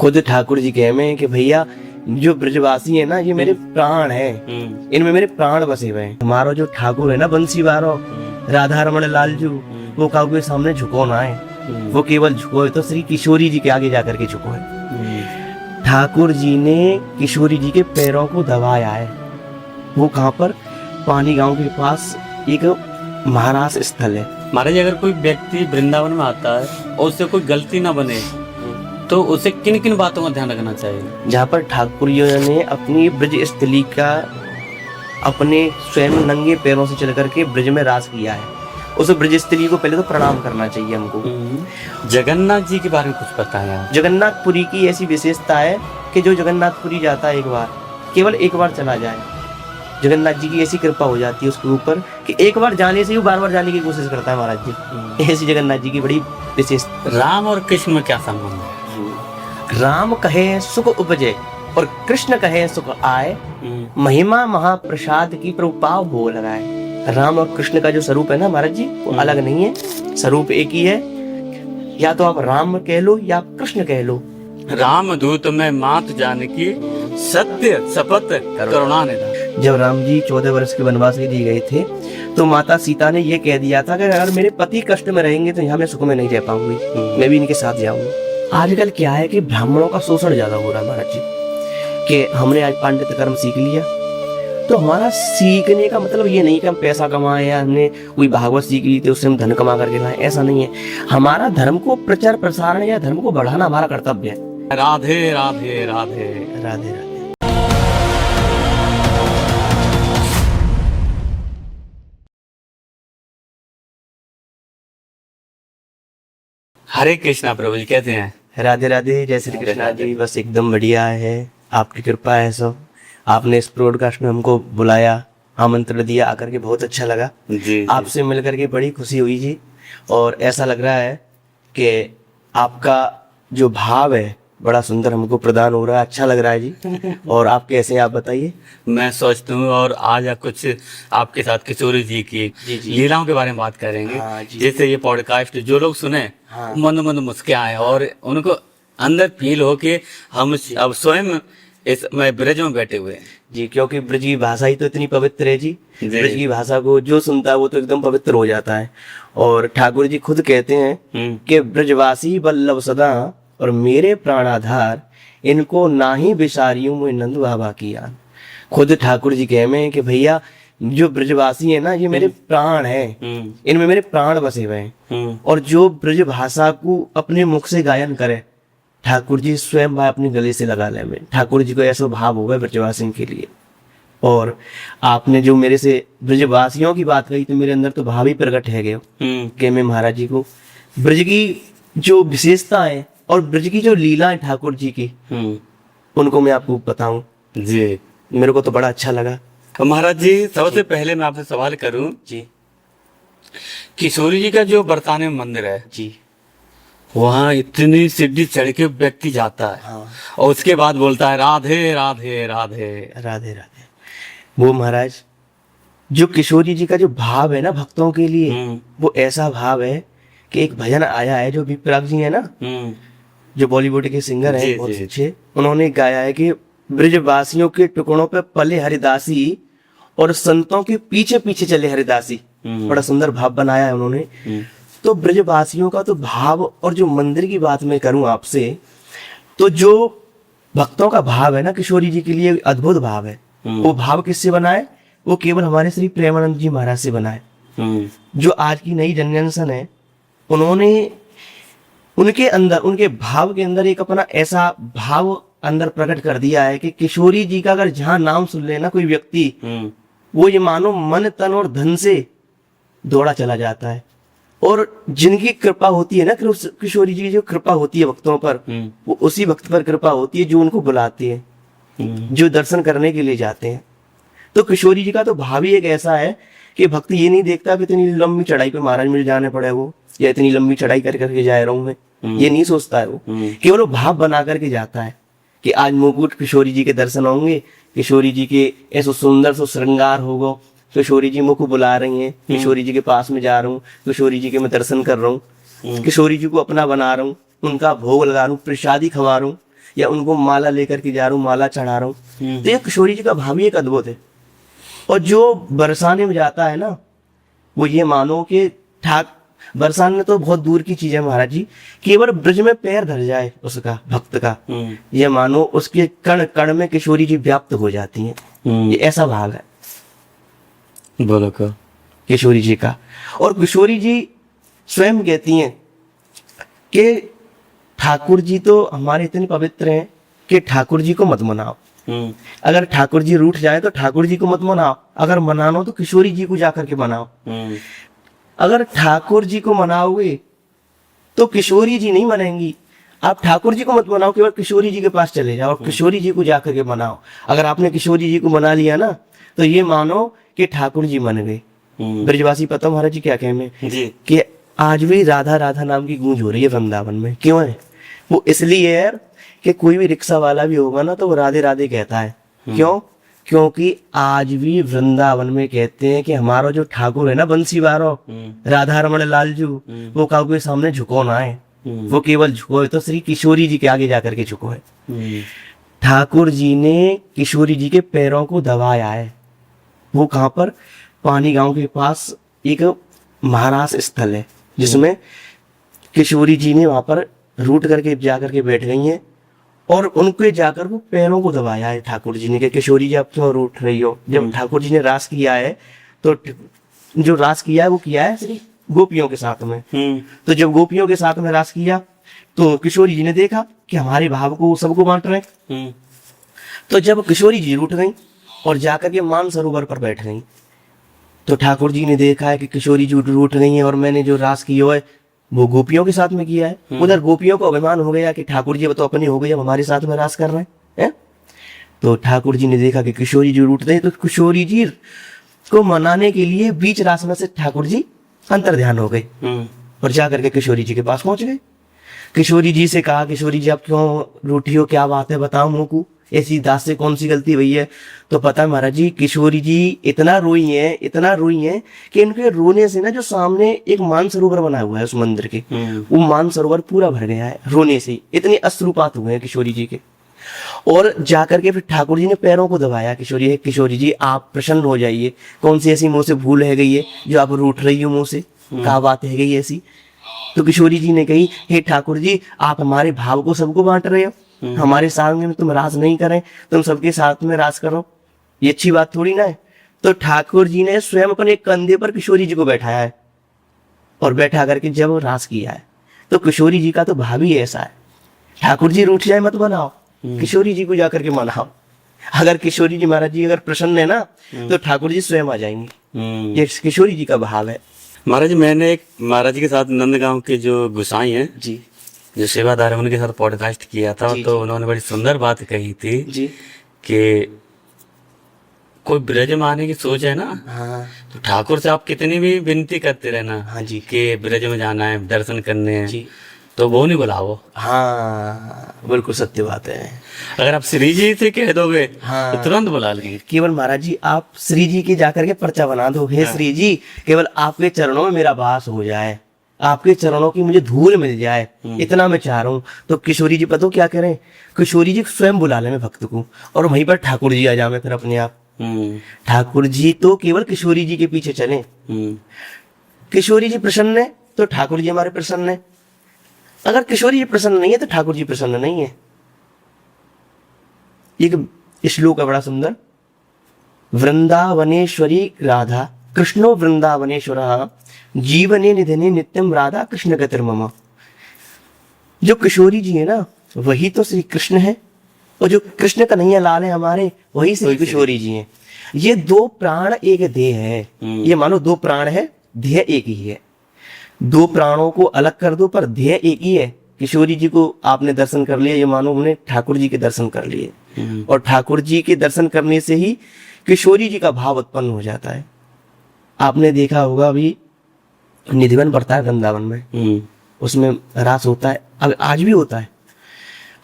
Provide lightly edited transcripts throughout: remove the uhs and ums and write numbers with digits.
खुद ठाकुर जी कह में कि भैया जो ब्रजवासी है ना ये मेरे प्राण है, इनमें मेरे प्राण बसे हुए हैं। हमारा जो ठाकुर है ना बंसी बारो राधा रमण लालजू, वो काऊ के सामने झुको ना है, वो केवल झुको है तो श्री किशोरी जी के आगे जाकर के झुको है। ठाकुर जी ने किशोरी जी के पैरों को दबाया है। वो कहाँ पर? पानी गांव के पास एक महाराज स्थल है। महाराज अगर कोई व्यक्ति वृंदावन में आता है और उससे कोई गलती ना बने तो उसे किन किन बातों का ध्यान रखना चाहिए? जहाँ पर ठाकुर जी ने अपनी ब्रज स्थली का अपने स्वयं नंगे पैरों से चल करके ब्रज में राज किया है, उस ब्रज स्थली को पहले तो प्रणाम करना चाहिए हमको। जगन्नाथ जी के बारे में कुछ पता है आप? जगन्नाथपुरी की ऐसी विशेषता है कि जो जगन्नाथपुरी जाता है एक बार, केवल एक बार चला जाए, जगन्नाथ जी की ऐसी कृपा हो जाती है उसके ऊपर कि एक बार जाने से ही बार बार जाने की कोशिश करता है महाराज जी। ऐसी जगन्नाथ जी की बड़ी विशेषता। राम और कृष्ण में क्या संबंध है? राम कहे सुख उपजे और कृष्ण कहे सुख आए, महिमा महाप्रसाद की प्रभु पाव भोग लगाए। राम और कृष्ण का जो स्वरूप है ना महाराज जी वो अलग नहीं है, स्वरूप एक ही है। या तो आप राम कह लो या आप कृष्ण कह लो। राम दूत में मात जानकी सत्य शपथ करुणा निधान। जब राम जी 14 वर्ष के वनवास के लिए गए थे तो माता सीता ने ये कह दिया था कि अगर मेरे पति कष्ट में रहेंगे तो यहाँ मैं सुख में नहीं रह पाऊंगी, मैं भी इनके साथ जाऊंगा। आजकल क्या है कि ब्राह्मणों का शोषण ज्यादा हो रहा है महाराज जी, कि हमने आज पांडित्य कर्म सीख लिया तो हमारा सीखने का मतलब ये नहीं कि हम पैसा कमाए या हमने कोई भागवत सीख ली तो उससे हम धन कमा करके लाए, ऐसा नहीं है। हमारा धर्म को प्रचार प्रसारण या धर्म को बढ़ाना हमारा कर्तव्य है। राधे राधे राधे राधे राधे। हरे कृष्णा प्रभु जी कहते हैं। राधे राधे। जय श्री कृष्णा जी। बस एकदम बढ़िया है, आपकी कृपा है सब। आपने इस ब्रॉडकास्ट में हमको बुलाया, आमंत्रण दिया, आकर के बहुत अच्छा लगा जी। आपसे मिल करके बड़ी खुशी हुई जी। और ऐसा लग रहा है कि आपका जो भाव है बड़ा सुंदर हमको प्रदान हो रहा है, अच्छा लग रहा है जी। और आप कैसे हैं आप बताइए? मैं सोचता हूँ और आज कुछ आपके साथ किशोरी जी की लीलाओं के बारे में बात करेंगे। हाँ जी। जैसे ये पॉडकास्ट जो लोग सुने हाँ। मंद मंद मुस्कुराए और उनको अंदर फील हो कि हम अब स्वयं इस में ब्रज में बैठे हुए हैं जी, क्योंकि ब्रज की भाषा ही तो इतनी पवित्र है जी। ब्रज की भाषा को जो सुनता है वो तो एकदम पवित्र हो जाता है। और ठाकुर जी खुद कहते हैं कि ब्रजवासी बल्लभ सदा और मेरे प्राणाधार, इनको ना ही बिसारियों में नंद बाबा किया। खुद ठाकुर जी कह में कि भैया जो ब्रजवासी है ना ये मेरे प्राण है, इनमें मेरे प्राण बसे हुए हैं। और जो ब्रज भाषा को अपने मुख से गायन करे ठाकुर जी स्वयं भाई अपने गले से लगा ले में। ठाकुर जी को ऐसा भाव होगा ब्रजवासियों के लिए। और आपने जो मेरे से ब्रजवासियों की बात कही तो मेरे अंदर तो भाव ही प्रकट है गए कि मैं महाराज जी को ब्रज की जो विशेषता है और ब्रज की जो लीला है ठाकुर जी की उनको मैं आपको बताऊं जी। मेरे को तो बड़ा अच्छा लगा। तो महाराज जी सबसे पहले मैं आपसे सवाल करूं जी। किशोरी जी का जो बरसाने में मंदिर है जी, वहाँ इतनी सीढ़ी चढ़ के व्यक्ति जाता है। हाँ। और उसके बाद बोलता है राधे राधे राधे राधे राधे। वो महाराज जो किशोरी जी का जो भाव है ना भक्तों के लिए, वो ऐसा भाव है कि एक भजन आया है जो विपराग जी है ना, जो बॉलीवुड के सिंगर हैं बहुत अच्छे, उन्होंने गाया है कि ब्रजवासियों के टुकड़ों पे पले हरिदासी और संतों के पीछे पीछे चले हरिदासी। बड़ा सुंदर भाव बनाया है उन्होंने। तो ब्रजवासियों का तो भाव, और जो मंदिर की बात मैं करूं आपसे तो जो भक्तों का भाव है ना किशोरी जी के लिए अद्भुत भाव है। वो भाव किससे बना है? वो केवल हमारे श्री प्रेमानंद जी महाराज से बना है। जो आज की नई जनरेशन है उन्होंने उनके अंदर, उनके भाव के अंदर एक अपना ऐसा भाव अंदर प्रकट कर दिया है कि किशोरी जी का अगर जहां नाम सुन लेना कोई व्यक्ति, वो ये मानो मन तन और धन से दौड़ा चला जाता है। और जिनकी कृपा होती है ना किशोरी जी की जो कृपा होती है भक्तों पर, वो उसी भक्त पर कृपा होती है जो उनको बुलाती है, जो दर्शन करने के लिए जाते हैं। तो किशोरी जी का तो भाव ही एक ऐसा है कि भक्त ये नहीं देखता कि इतनी लंबी चढ़ाई पे महाराज मुझे जाने पड़े वो, या इतनी लंबी चढ़ाई कर करके जा रहा हूं मैं, ये नहीं सोचता है वो। केवल वो भाव बना करके जाता है कि आज मुकुट किशोरी जी के दर्शन होंगे, किशोरी जी के ऐसा सुंदर सा श्रृंगार होगा, किशोरी जी मुझको बुला रही हैं, किशोरी जी के पास में जा रहा हूँ, किशोरी जी के मैं दर्शन कर रहा हूँ, किशोरी जी को अपना बना रहा हूँ, उनका भोग लगा रहा हूँ, प्रसादी खवा रहा हूँ। या उनको माला लेकर के जा रहा हूँ, माला चढ़ा रहा हूँ। तो ये किशोरी जी का भाव ही एक अद्भुत है। और जो बरसाने में जाता है ना, वो ये मानो कि बरसाने तो बहुत दूर की चीज है महाराज जी, केवल ब्रज में पैर धर जाए उसका, भक्त का, ये मानो उसके कण कण में किशोरी जी व्याप्त हो जाती हैं। ये ऐसा भाव है बोलो को किशोरी जी का। और किशोरी जी स्वयं कहती हैं कि ठाकुर जी तो हमारे इतने पवित्र हैं कि ठाकुर जी को मत मनाओ। अगर ठाकुर जी रूठ जाए तो ठाकुर जी को मत मनाओ, अगर मनाना हो तो किशोरी जी को जाकर के मनाओ। अगर ठाकुर जी को मनाओगे तो किशोरी जी नहीं मनाएंगी। आप ठाकुर जी को मत मनाओ, केवल किशोरी जी के पास चले जाओ और किशोरी जी को जाकर के मनाओ। अगर आपने किशोरी जी को मना लिया ना, तो ये मानो कि ठाकुर जी मन गए। ब्रजवासी पता महाराज जी क्या कहें कि आज भी राधा राधा नाम की गूंज हो रही है वृंदावन में। क्यों है वो? इसलिए है कि कोई भी रिक्शा वाला भी होगा ना तो वो राधे राधे कहता है। क्यों? क्योंकि आज भी वृंदावन में कहते हैं कि हमारा जो ठाकुर है ना, बंसी वारो, राधा रमण लालजू, वो काऊ के सामने झुको ना है, वो केवल झुको है तो श्री किशोरी जी के आगे जाकर के झुको है। ठाकुर जी ने किशोरी जी के पैरों को दबाया है। वो कहाँ पर? पानी गांव के पास एक महाराज स्थल है जिसमें किशोरी जी ने वहां पर रूट करके जाकर के बैठ गई हैं और उनके जाकर वो पैरों को दबाया है ठाकुर जी ने कि किशोरी जी आप क्यों रूठ रही हो। जब ठाकुर जी ने रास किया है तो जो रास किया है वो किया है श्री गोपियों के साथ में। तो जब गोपियों के साथ में रास किया तो किशोरी जी ने देखा कि हमारे भाव को सबको बांट रहे हैं। तो जब किशोरी जी रूठ गई और जाकर के मान सरोवर पर बैठ गई तो ठाकुर जी ने देखा है कि किशोरी जी रूठ गई है और मैंने जो रास किया है वो गोपियों के साथ में किया है। उधर गोपियों को अभिमान हो गया कि ठाकुर जी तो अपनी हो गई, अब हमारे साथ में रास कर रहे हैं। तो ठाकुर जी ने देखा कि किशोरी जी रूठ गई, तो किशोरी जी को मनाने के लिए बीच रास में से ठाकुर जी अंतर ध्यान हो गए और जाकर के किशोरी जी के पास पहुंच गए। किशोरी जी से कहा, किशोरी जी आप क्यों रूठी हो, क्या बात है, बताओ मुझको, ऐसी दास से कौन सी गलती हुई है। तो पता है महाराज जी, किशोरी जी इतना रोई हैं कि इनके रोने से ना जो सामने एक मानसरोवर बना हुआ है उस मंदिर के, वो मानसरोवर पूरा भर गया है रोने से। इतने अश्रुपात हुए हैं किशोरी जी के। और जाकर के फिर ठाकुर जी ने पैरों को दबाया। किशोरी जी आप प्रसन्न हो जाइए, कौन सी ऐसी मुंह से भूल है गई है जो आप रूठ रही हो मुंह से, क्या बात है गई ऐसी। तो किशोरी जी ने कही, हे ठाकुर जी आप हमारे भाव को सबको बांट रहे हो, हमारे साथ में तुम रास नहीं करें, तुम सबके साथ में रास करो, ये अच्छी बात थोड़ी ना है। तो ठाकुर जी ने स्वयं अपने कंधे पर किशोरी जी को बैठाया है और बैठा करके जब रास किया है तो किशोरी जी का तो भाव ही ऐसा है। ठाकुर जी रूठ जाए मत बनाओ, किशोरी जी को जाकर के मनाओ। अगर किशोरी जी महाराज जी अगर प्रसन्न है ना तो ठाकुर जी स्वयं आ जाएंगे। ये किशोरी जी का भाव है। महाराज मैंने एक महाराज जी के साथ नंदगांव के जो गुसाई हैं जी, जो सेवादार है उनके साथ पॉडकास्ट किया था, तो उन्होंने बड़ी सुंदर बात कही थी जी कि कोई ब्रज में आने की सोच है ना, हाँ तो ठाकुर से आप कितनी भी विनती करते रहना, हाँ जी, कि ब्रज में जाना है, दर्शन करने हैं, जी, तो वो नहीं बुलाओ। हाँ बिल्कुल सत्य बात है। अगर आप श्री जी से कह दोगे हाँ, तो तुरंत बुला लेंगे। केवल महाराज जी आप श्री जी के जाकर के पर्चा बना दो, हे श्री जी केवल आपके चरणों में मेरा वास हो जाए, आपके चरणों की मुझे धूल मिल जाए, इतना मैं चाह रहा हूँ। तो किशोरी जी पता क्या करें, किशोरी जी स्वयं बुला ले भक्त को और वहीं पर ठाकुर जी आ जाए फिर अपने आप। ठाकुर जी तो केवल किशोरी जी के पीछे चले। किशोरी जी प्रसन्न है तो ठाकुर जी हमारे प्रसन्न है, अगर किशोरी जी प्रसन्न नहीं है तो ठाकुर जी प्रसन्न नहीं है। एक श्लोक है बड़ा सुंदर, वृंदावनेश्वरी राधा कृष्णो वृंदावनेश्वर जीवने निधने नित्यम राधा कृष्ण गतिर्मम। जो किशोरी जी है ना वही तो श्री कृष्ण है और जो कृष्ण कन्हैया लाल है हमारे वही श्री किशोरी जी हैं। ये दो प्राण एक देह है, ये मानो दो प्राण है, देह एक ही है। दो प्राणों को अलग कर दो पर देह एक ही है। किशोरी जी को आपने दर्शन कर लिया, ये मानो हमने ठाकुर जी के दर्शन कर लिए और ठाकुर जी के दर्शन करने से ही किशोरी जी का भाव उत्पन्न हो जाता है। आपने देखा होगा अभी निधिवन पड़ता है वृंदावन में, उसमें रास होता है, अब आज भी होता है।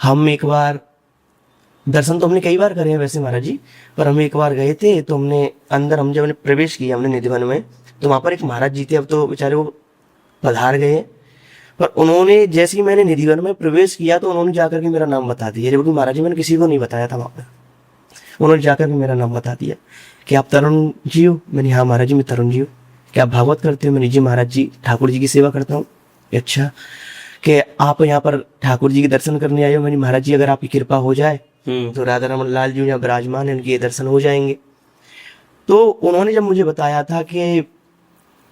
हम एक बार दर्शन तो हमने कई बार करे हैं वैसे महाराज जी, पर हम एक बार गए थे तो हमने अंदर, हम जब हमने प्रवेश किया हमने निधिवन में, तो वहां पर एक महाराज जी थे, अब तो बेचारे वो पधार गए, पर उन्होंने जैसे ही मैंने निधिवन में प्रवेश किया तो उन्होंने जाकर के मेरा नाम बता दिया, जबकि महाराज जी मैंने किसी को नहीं बताया था वहाँ पर। उन्होंने जाकर के मेरा नाम बता दिया कि आप तरुण जी हो। मैंने हाँ महाराज जी मैं तरुण जी हूँ। क्या आप भागवत करते हो? मैंने जी महाराज जी ठाकुर जी की सेवा करता हूँ। अच्छा, कि आप यहाँ पर ठाकुर जी के दर्शन करने आए हो? मैंने महाराज जी अगर आपकी कृपा हो जाए तो राधा रमन लाल जी यहाँ विराजमान है, उनके दर्शन हो जाएंगे। तो उन्होंने जब मुझे बताया था कि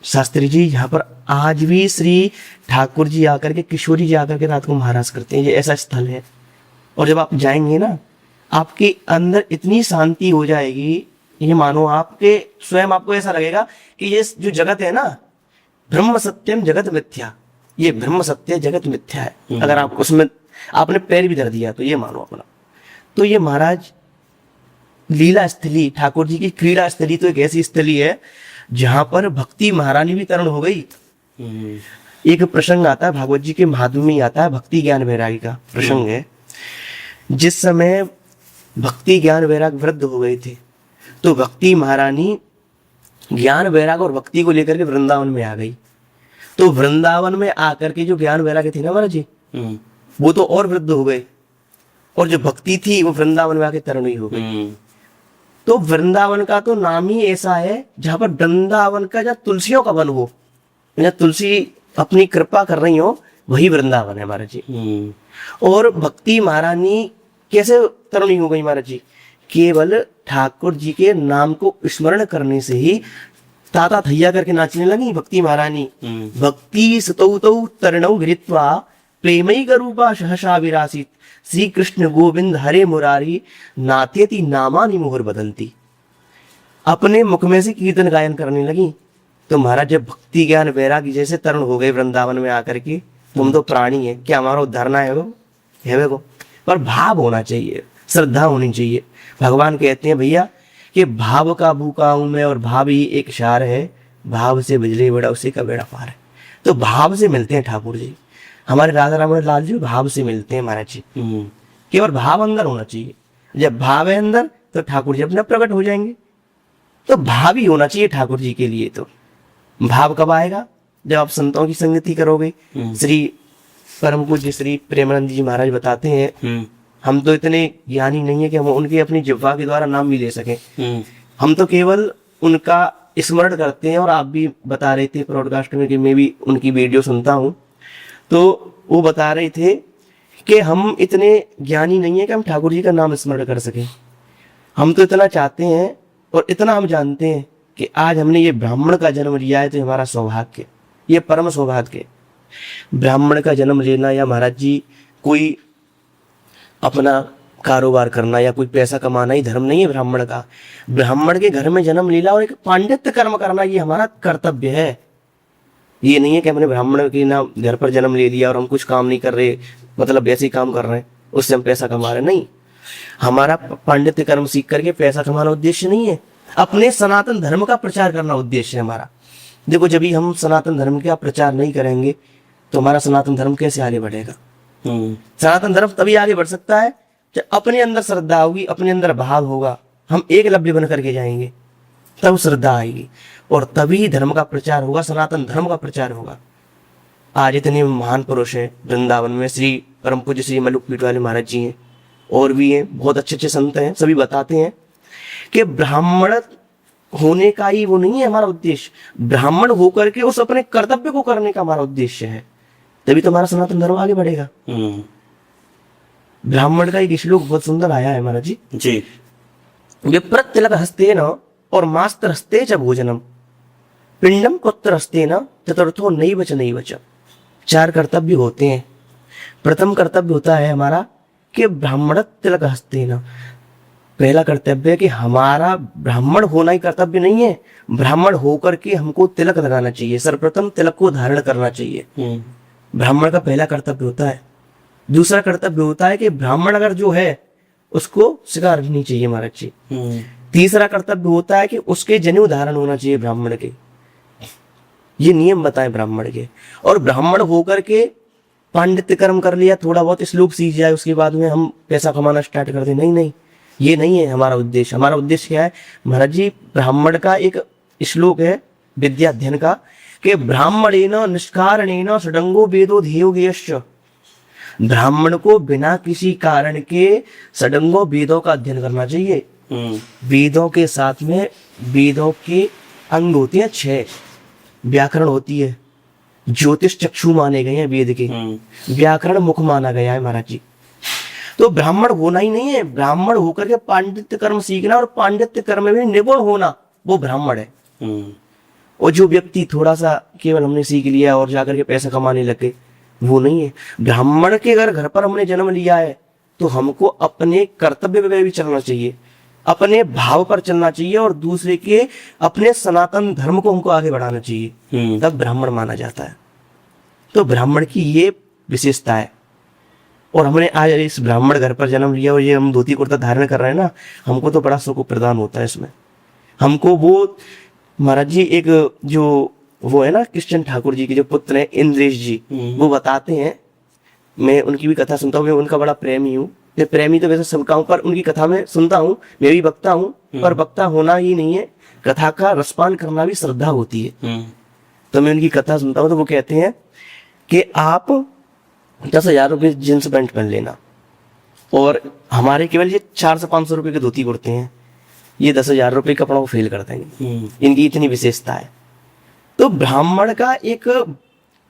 शास्त्री जी यहाँ पर आज भी श्री ठाकुर जी आकर के, किशोरी जी आकर के रात को महाराज करते हैं, ये ऐसा स्थल है, और जब आप जाएंगे ना आपके अंदर इतनी शांति हो जाएगी, ये मानो आपके स्वयं आपको ऐसा लगेगा कि ये जो जगत है ना, ब्रह्म सत्यम जगत मिथ्या, ये ब्रह्म सत्य जगत मिथ्या है। अगर आप उसमें आपने पैर भी धर दिया तो ये मानो अपना। तो ये महाराज लीला स्थली, ठाकुर जी की क्रीड़ा स्थली तो एक ऐसी स्थली है जहां पर भक्ति महारानी भी तरुण हो गई। एक प्रसंग आता है भागवत जी के महात्म्य में आता है, भक्ति ज्ञान वैरागी का प्रसंग है। जिस समय भक्ति ज्ञान वैराग वृद्ध हो गए थे तो भक्ति महारानी ज्ञान वैराग और भक्ति को लेकर के वृंदावन में आ गई। तो वृंदावन में आकर के जो ज्ञान वैराग थे ना महाराज जी, वो तो और वृद्ध हो गए, और जो भक्ति थी वो वृंदावन में आके तरुणी हो गई। तो वृंदावन का तो नाम ही ऐसा है जहां पर वृंदावन का जहाँ तुलसियों का वन हो, जहाँ तुलसी अपनी कृपा कर रही हो, वही वृंदावन है महाराज जी। और भक्ति महारानी कैसे तरुणी हो गई महाराज जी? केवल ठाकुर जी के नाम को स्मरण करने से ही ताता थैया करके नाचने लगी भक्ति महारानी। भक्ति सतौ तौ तरणौ गिरित्वा प्रेमई गरूपा सहसा विरासित, श्री कृष्ण गोविंद हरे मुरारी नात्यति नामानि मुहुर बदलती। अपने मुख में से कीर्तन गायन करने लगी। तो महाराज जब भक्ति ज्ञान वैरागी जैसे तरुण हो गए वृंदावन में आकर के, तुम तो प्राणी है, क्या हमारा उद्धारना है वो? पर भाव होना चाहिए, श्रद्धा होनी चाहिए। भगवान कहते हैं भैया कि भाव का भूखा हूं मैं और भाव ही एक सार है, भाव से बिजली बड़ा उसी का बेड़ा पार है। तो भाव से मिलते हैं ठाकुर जी, हमारे राधा रमन लाल जी भाव से मिलते हैं महाराज जी। केवल भाव अंदर होना चाहिए। जब भाव है अंदर तो ठाकुर जी अपने प्रकट हो जाएंगे। तो भाव ही होना चाहिए ठाकुर जी के लिए। तो भाव कब आएगा? जब आप संतों की संगति करोगे। श्री परम पूज्य श्री प्रेमानंद जी महाराज बताते हैं, हम तो इतने ज्ञानी नहीं है कि हम उनके अपनी जिह्वा के द्वारा नाम भी ले सकें। हम तो केवल उनका स्मरण करते हैं। और आप भी बता रहे थे ब्रॉडकास्ट में कि मैं भी उनकी वीडियो सुनता हूँ, तो वो बता रहे थे कि हम इतने ज्ञानी नहीं है कि हम ठाकुर जी का नाम स्मरण कर सकें। हम तो इतना चाहते हैं और इतना हम जानते हैं कि आज हमने ये ब्राह्मण का जन्म लिया है तो हमारा सौभाग्य, ये परम सौभाग्य। ब्राह्मण का जन्म लेना या महाराज जी कोई अपना कारोबार करना या कोई पैसा कमाना ही धर्म नहीं है ब्राह्मण का। ब्राह्मण के घर में जन्म लेना और एक पांडित्य कर्म करना ये हमारा कर्तव्य है। ये नहीं है कि हमने ब्राह्मण के ना घर पर जन्म ले लिया और हम कुछ काम नहीं कर रहे, मतलब ऐसे ही काम कर रहे हैं उससे हम पैसा कमा रहे, नहीं। हमारा पांडित्य कर्म सीख करके पैसा कमाना उद्देश्य नहीं है, अपने सनातन धर्म का प्रचार करना उद्देश्य है हमारा। देखो जब भी हम सनातन धर्म का प्रचार नहीं करेंगे तो हमारा सनातन धर्म कैसे आगे बढ़ेगा? सनातन धर्म तभी आगे बढ़ सकता है जब अपने अंदर श्रद्धा होगी, अपने अंदर भाव होगा, हम एक लव्य बन करके जाएंगे, तब श्रद्धा आएगी और तभी धर्म का प्रचार होगा, सनातन धर्म का प्रचार होगा। आज इतने महान पुरुष हैं वृंदावन में, श्री परम पूज्य श्री मलुक पीठ वाले महाराज जी हैं और भी हैं, बहुत अच्छे अच्छे संत हैं, सभी बताते हैं कि ब्राह्मण होने का ही वो नहीं है हमारा उद्देश्य, ब्राह्मण होकर के उस अपने कर्तव्य को करने का हमारा उद्देश्य है, तभी तो हमारा सनातन धर्म आगे बढ़ेगा। ब्राह्मण का एक श्लोक बहुत सुंदर आया है महाराज जी। विप्रत तिलक हस्ते न और मास्तर हस्ते च भोजनम पिंडम कुत्र हस्ते न चतुर्थो नैव च नैव च। 4 कर्तव्य होते हैं। प्रथम कर्तव्य होता है हमारा कि ब्राह्मण तिलक हस्ते न। पहला कर्तव्य है कि हमारा ब्राह्मण होना ही कर्तव्य नहीं है, ब्राह्मण होकर के हमको तिलक लगाना चाहिए, सर्वप्रथम तिलक को धारण करना चाहिए। ब्राह्मण का पहला कर्तव्य होता है। दूसरा कर्तव्य होता है कि ब्राह्मण अगर जो है उसको शिकार नहीं चाहिए महाराज जी। तीसरा कर्तव्य होता है कि उसके जनेऊ धारण होना चाहिए ब्राह्मण के, ये नियम बताए ब्राह्मण के। और ब्राह्मण होकर के पांडित्य कर्म कर लिया, थोड़ा बहुत श्लोक सीख जाए, उसके बाद में हम पैसा कमाना स्टार्ट कर दे, नहीं नहीं, ये नहीं है हमारा उद्देश्य। हमारा उद्देश्य क्या है महाराज जी? ब्राह्मण का एक श्लोक है विद्या अध्ययन का कि ब्राह्मणेन निष्कारणेन षडंगो वेदो ध्येयो ज्ञेयश्च। ब्राह्मण को बिना किसी कारण के षडंगों वेदों का अध्ययन करना चाहिए। वेदों के साथ में वेदों के अंग होते हैं 6, व्याकरण होती है, ज्योतिष चक्षु माने गए हैं वेद के, व्याकरण मुख माना गया है महाराज जी। तो ब्राह्मण होना ही नहीं है, ब्राह्मण होकर के पांडित्य कर्म सीखना और पांडित्य कर्म में निपुण होना, वो ब्राह्मण है। और जो व्यक्ति थोड़ा सा केवल हमने सीख लिया और जाकर के पैसा कमाने लगे, वो नहीं है। ब्राह्मण के अगर घर पर हमने जन्म लिया है तो हमको अपने कर्तव्य में भी चलना चाहिए, अपने भाव पर चलना चाहिए और दूसरे के अपने सनातन धर्म को हमको आगे बढ़ाना चाहिए, तब ब्राह्मण माना जाता है। तो ब्राह्मण की ये विशेषता है। और हमने आज इस ब्राह्मण घर पर जन्म लिया और ये हम धोती कुर्ता धारण कर रहे हैं ना, हमको तो बड़ा सुख प्रदान होता है इसमें। हमको वो महाराज जी एक जो वो है ना कृष्ण ठाकुर जी के जो पुत्र हैं इंद्रेश जी, वो बताते हैं, मैं उनकी भी कथा सुनता हूँ, मैं उनका बड़ा प्रेमी हूँ। मैं प्रेमी तो वैसे सबका हूँ, पर उनकी कथा में सुनता हूँ, मैं भी वक्ता हूँ, पर वक्ता होना ही नहीं है, कथा का रसपान करना भी श्रद्धा होती है। तो मैं उनकी कथा सुनता हूँ, तो वो कहते हैं कि आप 10,000 रुपये जींस पैंट पहन लेना और हमारे केवल ये 400 से 500 रुपये के धोती कुर्ते हैं, ये 10,000 रुपये कपड़ों को फेल कर देंगे। इनकी इतनी विशेषता है। तो ब्राह्मण का एक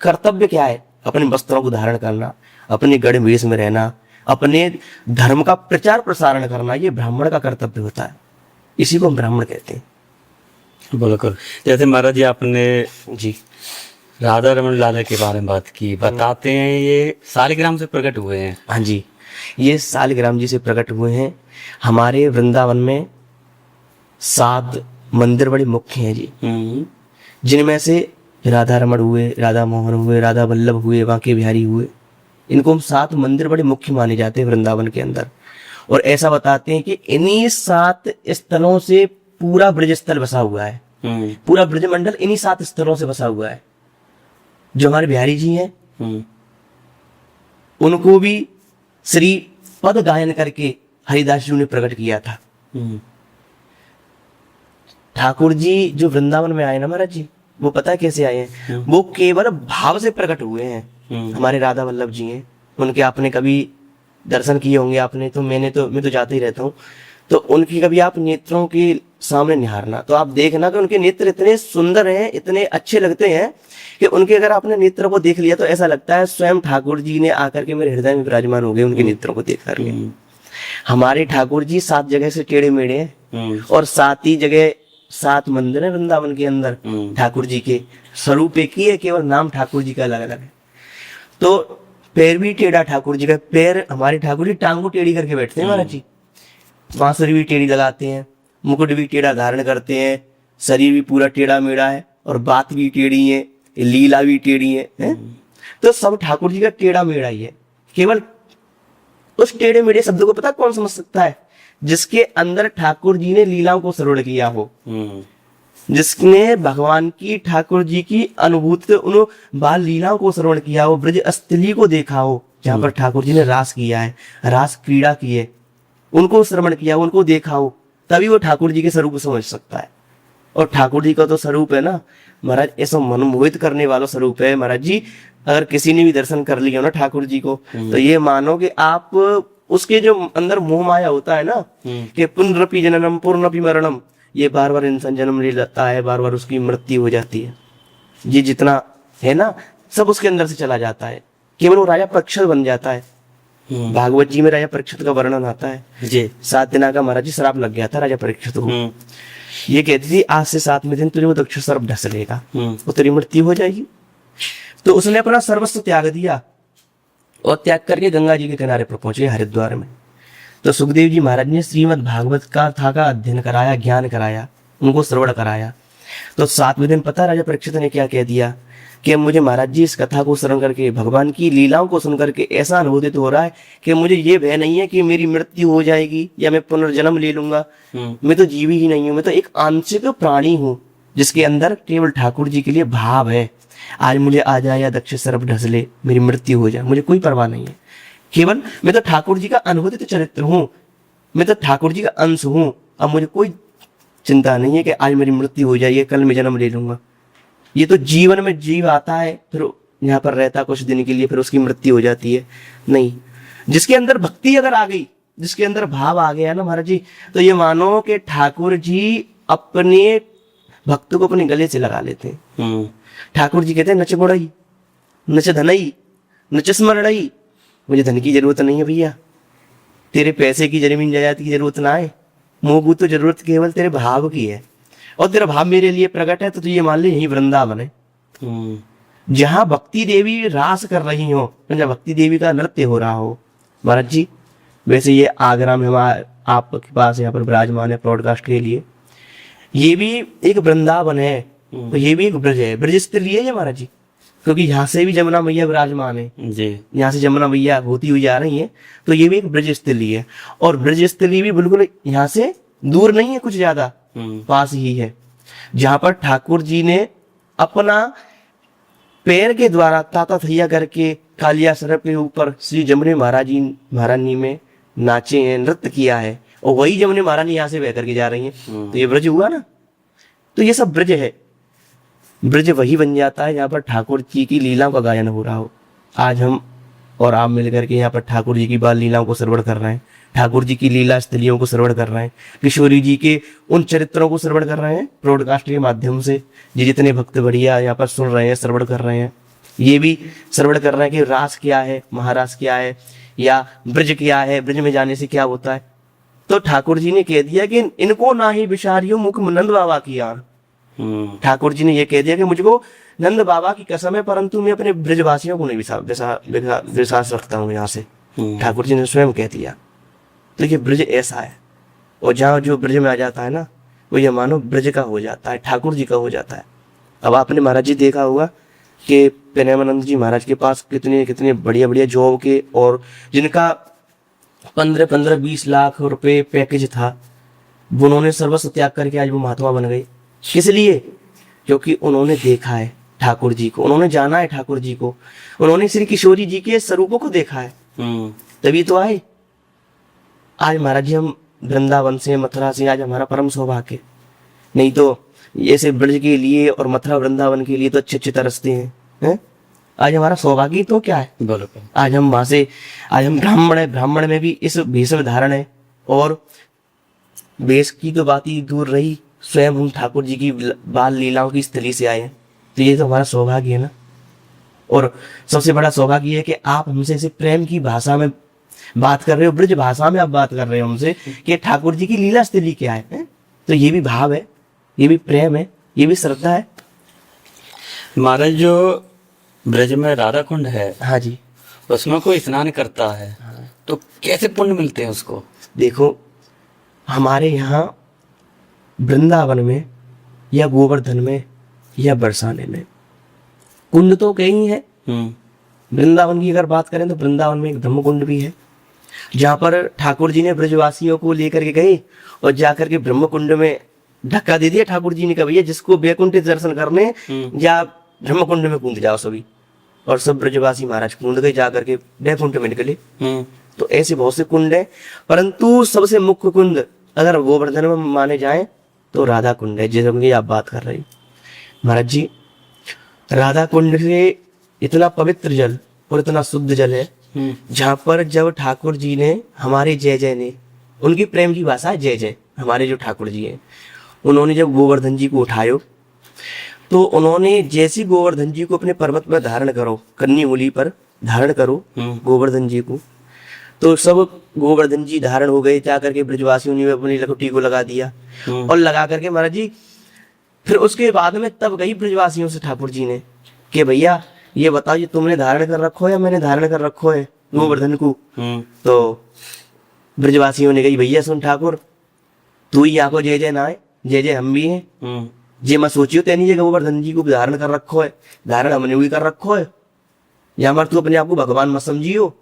कर्तव्य क्या है? अपने वस्त्रों को धारण करना, अपने गढ़ वेश में रहना, अपने धर्म का प्रचार प्रसारण करना, ये ब्राह्मण का कर्तव्य होता है। इसी को हम ब्राह्मण कहते हैं। बिल्कुल। जैसे महाराज जी आपने जी राधा रमन लाला के बारे में बात की, बताते हैं ये सालिग्राम से प्रकट हुए हैं। हाँ जी, ये सालिग्राम जी से प्रकट हुए हैं। हमारे वृंदावन में 7 मंदिर बड़े मुख्य हैं जी, जिनमें से राधा रमण हुए, राधा मोहन हुए, राधा वल्लभ हुए, बांके बिहारी हुए। इनको हम 7 मंदिर बड़े मुख्य माने जाते हैं वृंदावन के अंदर। और ऐसा बताते हैं कि इन्हीं 7 स्थलों से पूरा ब्रज स्थल बसा हुआ है, पूरा ब्रज मंडल इन्हीं 7 स्थलों से बसा हुआ है। जो हमारे बिहारी जी हैं, उनको भी श्री पद गायन करके हरिदास जी ने प्रकट किया था। ठाकुर जी जो वृंदावन में आए ना महाराज जी, वो पता है कैसे आए हैं? वो केवल भाव से प्रकट हुए हैं। हमारे राधा वल्लभ जी हैं, उनके आपने कभी दर्शन किए होंगे आपने, तो मैं तो जाते ही रहता हूँ। तो उनकी कभी आप नेत्रों के सामने निहारना, तो आप देखना कि उनके नेत्र इतने सुंदर हैं, इतने अच्छे लगते हैं कि उनके अगर आपने नेत्र को देख लिया तो ऐसा लगता है स्वयं ठाकुर जी ने आकर के मेरे हृदय में विराजमान हो गए उनके नेत्रों को देख करके। हमारे ठाकुर जी 7 जगह से टेढ़े मेढ़े हैं और 7 ही जगह 7 मंदिर है वृंदावन के अंदर ठाकुर जी के। स्वरूप एक ही है, केवल नाम ठाकुर जी का अलग अलग है। तो पैर भी टेढ़ा ठाकुर जी का, पैर हमारे ठाकुर जी टांग को टेढ़ी करके बैठते हैं महाराज जी। बांसुरी भी टेढ़ी लगाते हैं, मुकुट भी टेढ़ा धारण करते हैं, शरीर भी पूरा टेढ़ा मेढ़ा है और बात भी टेढ़ी है, लीला भी टेढ़ी है? तो सब ठाकुर जी का टेढ़ा मेढ़ा ही है। केवल उस टेढ़े मेढ़े शब्द को पता कौन समझ सकता है? जिसके अंदर ठाकुर जी ने लीलाओं को श्रवण किया हो, जिसने भगवान की ठाकुर जी की अनुभूति उन बाल लीलाओं को श्रवण किया हो, ब्रज स्थली को देखा हो जहाँ पर ठाकुर जी ने रास किया है, रास क्रीड़ा की है, उनको श्रवण किया, उनको देखा हो, तभी वो ठाकुर जी के स्वरूप को समझ सकता है। और ठाकुर जी का तो स्वरूप है ना महाराज, ऐसा मनमोहित करने वाला स्वरूप है महाराज जी। अगर किसी ने भी दर्शन कर लिया ना ठाकुर जी को, तो ये मानो कि आप उसके जो अंदर मोह माया होता है ना कि पुनरपि जननम पूर्णपि मरणम, ये बार बार इंसान जन्म ले लेता है, बार बार उसकी मृत्यु हो जाती है, ये जितना है ना सब उसके अंदर से चला जाता है। केवल वो राजा परीक्षित बन जाता है। भागवत जी में राजा परीक्षित का वर्णन आता है जी। 7 दिन का महाराज जी श्राप लग गया था राजा परीक्षित को। ये कहती थी आज से 7वें दिन तुझे वो दक्ष सर्प ढस लेगा, वो तेरी मृत्यु हो जाएगी। तो उसने अपना सर्वस्व त्याग दिया और त्याग करके गंगा जी के किनारे पर पहुंचे हरिद्वार में। तो सुखदेव जी महाराज ने श्रीमद् भागवत का अध्ययन कराया, ज्ञान कराया, उनको श्रवण कराया। तो 7वें दिन पता राजा परीक्षित ने क्या कह दिया कि मुझे महाराज जी इस कथा को श्रवण करके, भगवान की लीलाओं को सुन करके ऐसा अनुभूत हो रहा है कि मुझे ये भय नहीं है कि मेरी मृत्यु हो जाएगी या मैं पुनर्जन्म ले लूंगा। मैं तो जीवी ही नहीं हूँ, मैं तो एक आंशिक प्राणी हूँ जिसके अंदर केवल ठाकुर जी के लिए भाव है। आज मुझे आ जाए या दक्ष सर्प ढस ले, मेरी मृत्यु हो जाए, मुझे कोई परवाह नहीं है। केवल मैं तो ठाकुर जी का अनुभूत चरित्र हूँ, मैं तो ठाकुर जी का अंश हूँ। अब मुझे कोई चिंता नहीं है कि आज मेरी मृत्यु हो जाए, कल मैं जन्म ले लूंगा। ये तो जीवन में जीव आता है, फिर यहाँ पर रहता कुछ दिन के लिए, फिर उसकी मृत्यु हो जाती है। नहीं, जिसके अंदर भक्ति अगर आ गई, जिसके अंदर भाव आ गया ना महाराज जी, तो ये मानो कि ठाकुर जी अपने भक्त को अपने गले से लगा लेते हैं। ठाकुर जी कहते हैं नच गुड़ई, नच धनई, नच स्मरणई, मुझे धन की जरूरत नहीं है भैया, तेरे पैसे की जमीन जायदाद की जरूरत ना है, मोह तो जरूरत केवल तेरे भाव की है, और तेरा भाव मेरे लिए प्रकट है, तो तू ये मान ले यही वृंदावन है। जहां भक्ति देवी रास कर रही हो, जहां भक्ति देवी का नृत्य हो रहा हो महाराज जी। वैसे ये आगरा में हमारे आपके पास यहाँ पर विराजमान है ब्रॉडकास्ट के लिए, ये भी एक वृंदावन है, तो ये भी एक ब्रज है, ब्रज स्थली है ये महाराज जी, क्योंकि यहाँ से भी जमुना मैया विराजमान है जी, यहाँ से जमुना मैया होती हुई जा रही है, तो ये भी एक ब्रज स्थली है। और ब्रज स्थली भी बिल्कुल यहाँ से दूर नहीं है, कुछ ज्यादा पास ही है, जहां पर ठाकुर जी ने अपना पैर के द्वारा ताता थैया करके कालिया सरप के ऊपर श्री जमुने महारानी में नाचे हैं, नृत्य किया है, और वही जमुने महारानी यहाँ से बह करके जा रही हैं, तो ये ब्रज हुआ ना। तो ये सब ब्रज है, ब्रज वही बन जाता है जहाँ पर ठाकुर जी की लीलाओं का गायन हो रहा हो। आज हम और आप मिलकर के यहाँ पर ठाकुर जी की बाल लीलाओं को श्रवण कर रहे हैं, ठाकुर जी की लीला स्थलियों को श्रवण कर रहे हैं, किशोरी जी के उन चरित्रों को श्रवण कर रहे हैं ब्रॉडकास्ट के माध्यम से। ये जितने भक्त बढ़िया यहाँ पर सुन रहे हैं, श्रवण कर रहे हैं, ये भी श्रवण कर रहे हैं कि रास क्या है, महारास क्या है, या ब्रज क्या है, ब्रज में जाने से क्या होता है। तो ठाकुर जी ने कह दिया कि इनको ना ही विचारियो मुख नंद बाबा की यार। ठाकुर जी ने ये कह दिया कि मुझको नंद बाबा की कसम है, परंतु मैं अपने ब्रजवासियों को नहीं विश्वास रखता हूँ यहाँ से, ठाकुर जी ने स्वयं कह दिया। तो ये ब्रज ऐसा है, और जहाँ जो ब्रज में आ जाता है ना, वो ये मानो ब्रज का हो जाता है, ठाकुर जी का हो जाता है। अब आपने महाराज जी देखा होगा कि प्रेमानंद जी महाराज के पास कितने कितने बढ़िया बढ़िया जॉब के, और जिनका 15-20 लाख रुपए पैकेज था, उन्होंने सर्वस्व त्याग करके आज वो महात्मा बन गए। किस लिए? क्योंकि उन्होंने देखा है ठाकुर जी को, उन्होंने जाना है ठाकुर जी को, उन्होंने श्री किशोरी जी के स्वरूपों को देखा है, तभी तो आए। आज महाराज जी हम वृंदावन से, मथुरा से, आज हमारा परम सौभाग्य। नहीं तो ऐसे ब्रज के लिए और मथुरा वृंदावन के लिए तो अच्छे अच्छे तरसते हैं। आज हमारा सौभाग्य तो क्या है, आज हम वहां से, आज हम ब्राह्मण है, ब्राह्मण में भी इस वेश में धारण है, और वेश की तो बात ही दूर रही, स्वयं हम ठाकुर जी की बाल लीलाओं की स्थली से आए हैं। तो ये तो हमारा सौभाग्य है ना। और सबसे बड़ा सौभाग्य है कि आप हमसे ऐसे प्रेम की भाषा में बात कर रहे हो, ब्रज भाषा में आप बात कर रहे हो हमसे कि ठाकुर जी की लीला स्थली क्या है। तो ये भी भाव है, ये भी प्रेम है, ये भी श्रद्धा है। महाराज जो ब्रज में राधा कुंड है, हाँ जी, उसमें कोई स्नान करता है तो कैसे पुण्य मिलते हैं उसको? देखो हमारे यहाँ वृंदावन में या गोवर्धन में या बरसाने में कुंड तो कई है। वृंदावन की अगर बात करें तो वृंदावन में एक ब्रह्म कुंड भी है, जहाँ पर ठाकुर जी ने ब्रजवासियों को लेकर के गए और जाकर के ब्रह्म कुंड में धक्का दे दिया। ठाकुर जी ने कहा भैया जिसको वैकुंठ दर्शन करने या ब्रह्म कुंड में कूद जाओ सभी, और सब ब्रजवासी महाराज कूद गए, जाकर के वैकुंठ में निकले। तो ऐसे बहुत से कुंड है, परंतु सबसे मुख्य कुंड अगर गोवर्धन में माने जाए तो राधा कुंड है, जैसे आप बात कर रहे हैं महाराज जी। राधा कुंड से इतना पवित्र जल और इतना शुद्ध जल है, जहाँ पर जब ठाकुर जी ने हमारे जय जय ने, उनकी प्रेम की भाषा है जय जय, हमारे जो ठाकुर जी हैं, उन्होंने जब गोवर्धन जी को उठायो, तो उन्होंने जैसी गोवर्धन जी को अपने पर्वत पर धारण करो, कन्नी मूली पर धारण करो गोवर्धन जी को, तो सब गोवर्धन जी धारण हो गए। जा करके ब्रजवासियों ने अपनी लकुटी को लगा दिया, और लगा करके महाराज जी फिर उसके बाद में तब गई ब्रजवासियों से ठाकुर जी ने कि भैया ये बताओ, ये तुमने धारण कर रखो है या मैंने धारण कर रखो है गोवर्धन को? तो ब्रजवासियों ने कही भैया सुन ठाकुर, तू ही आको जय जय ना है, जय जय हम भी हैं। जे मैं सोचियो तेनी जगह गोवर्धन जी को धारण कर रखो है, धारण हमने भी कर रखो है, या हमारे तू अपने आप को भगवान मत समझियो।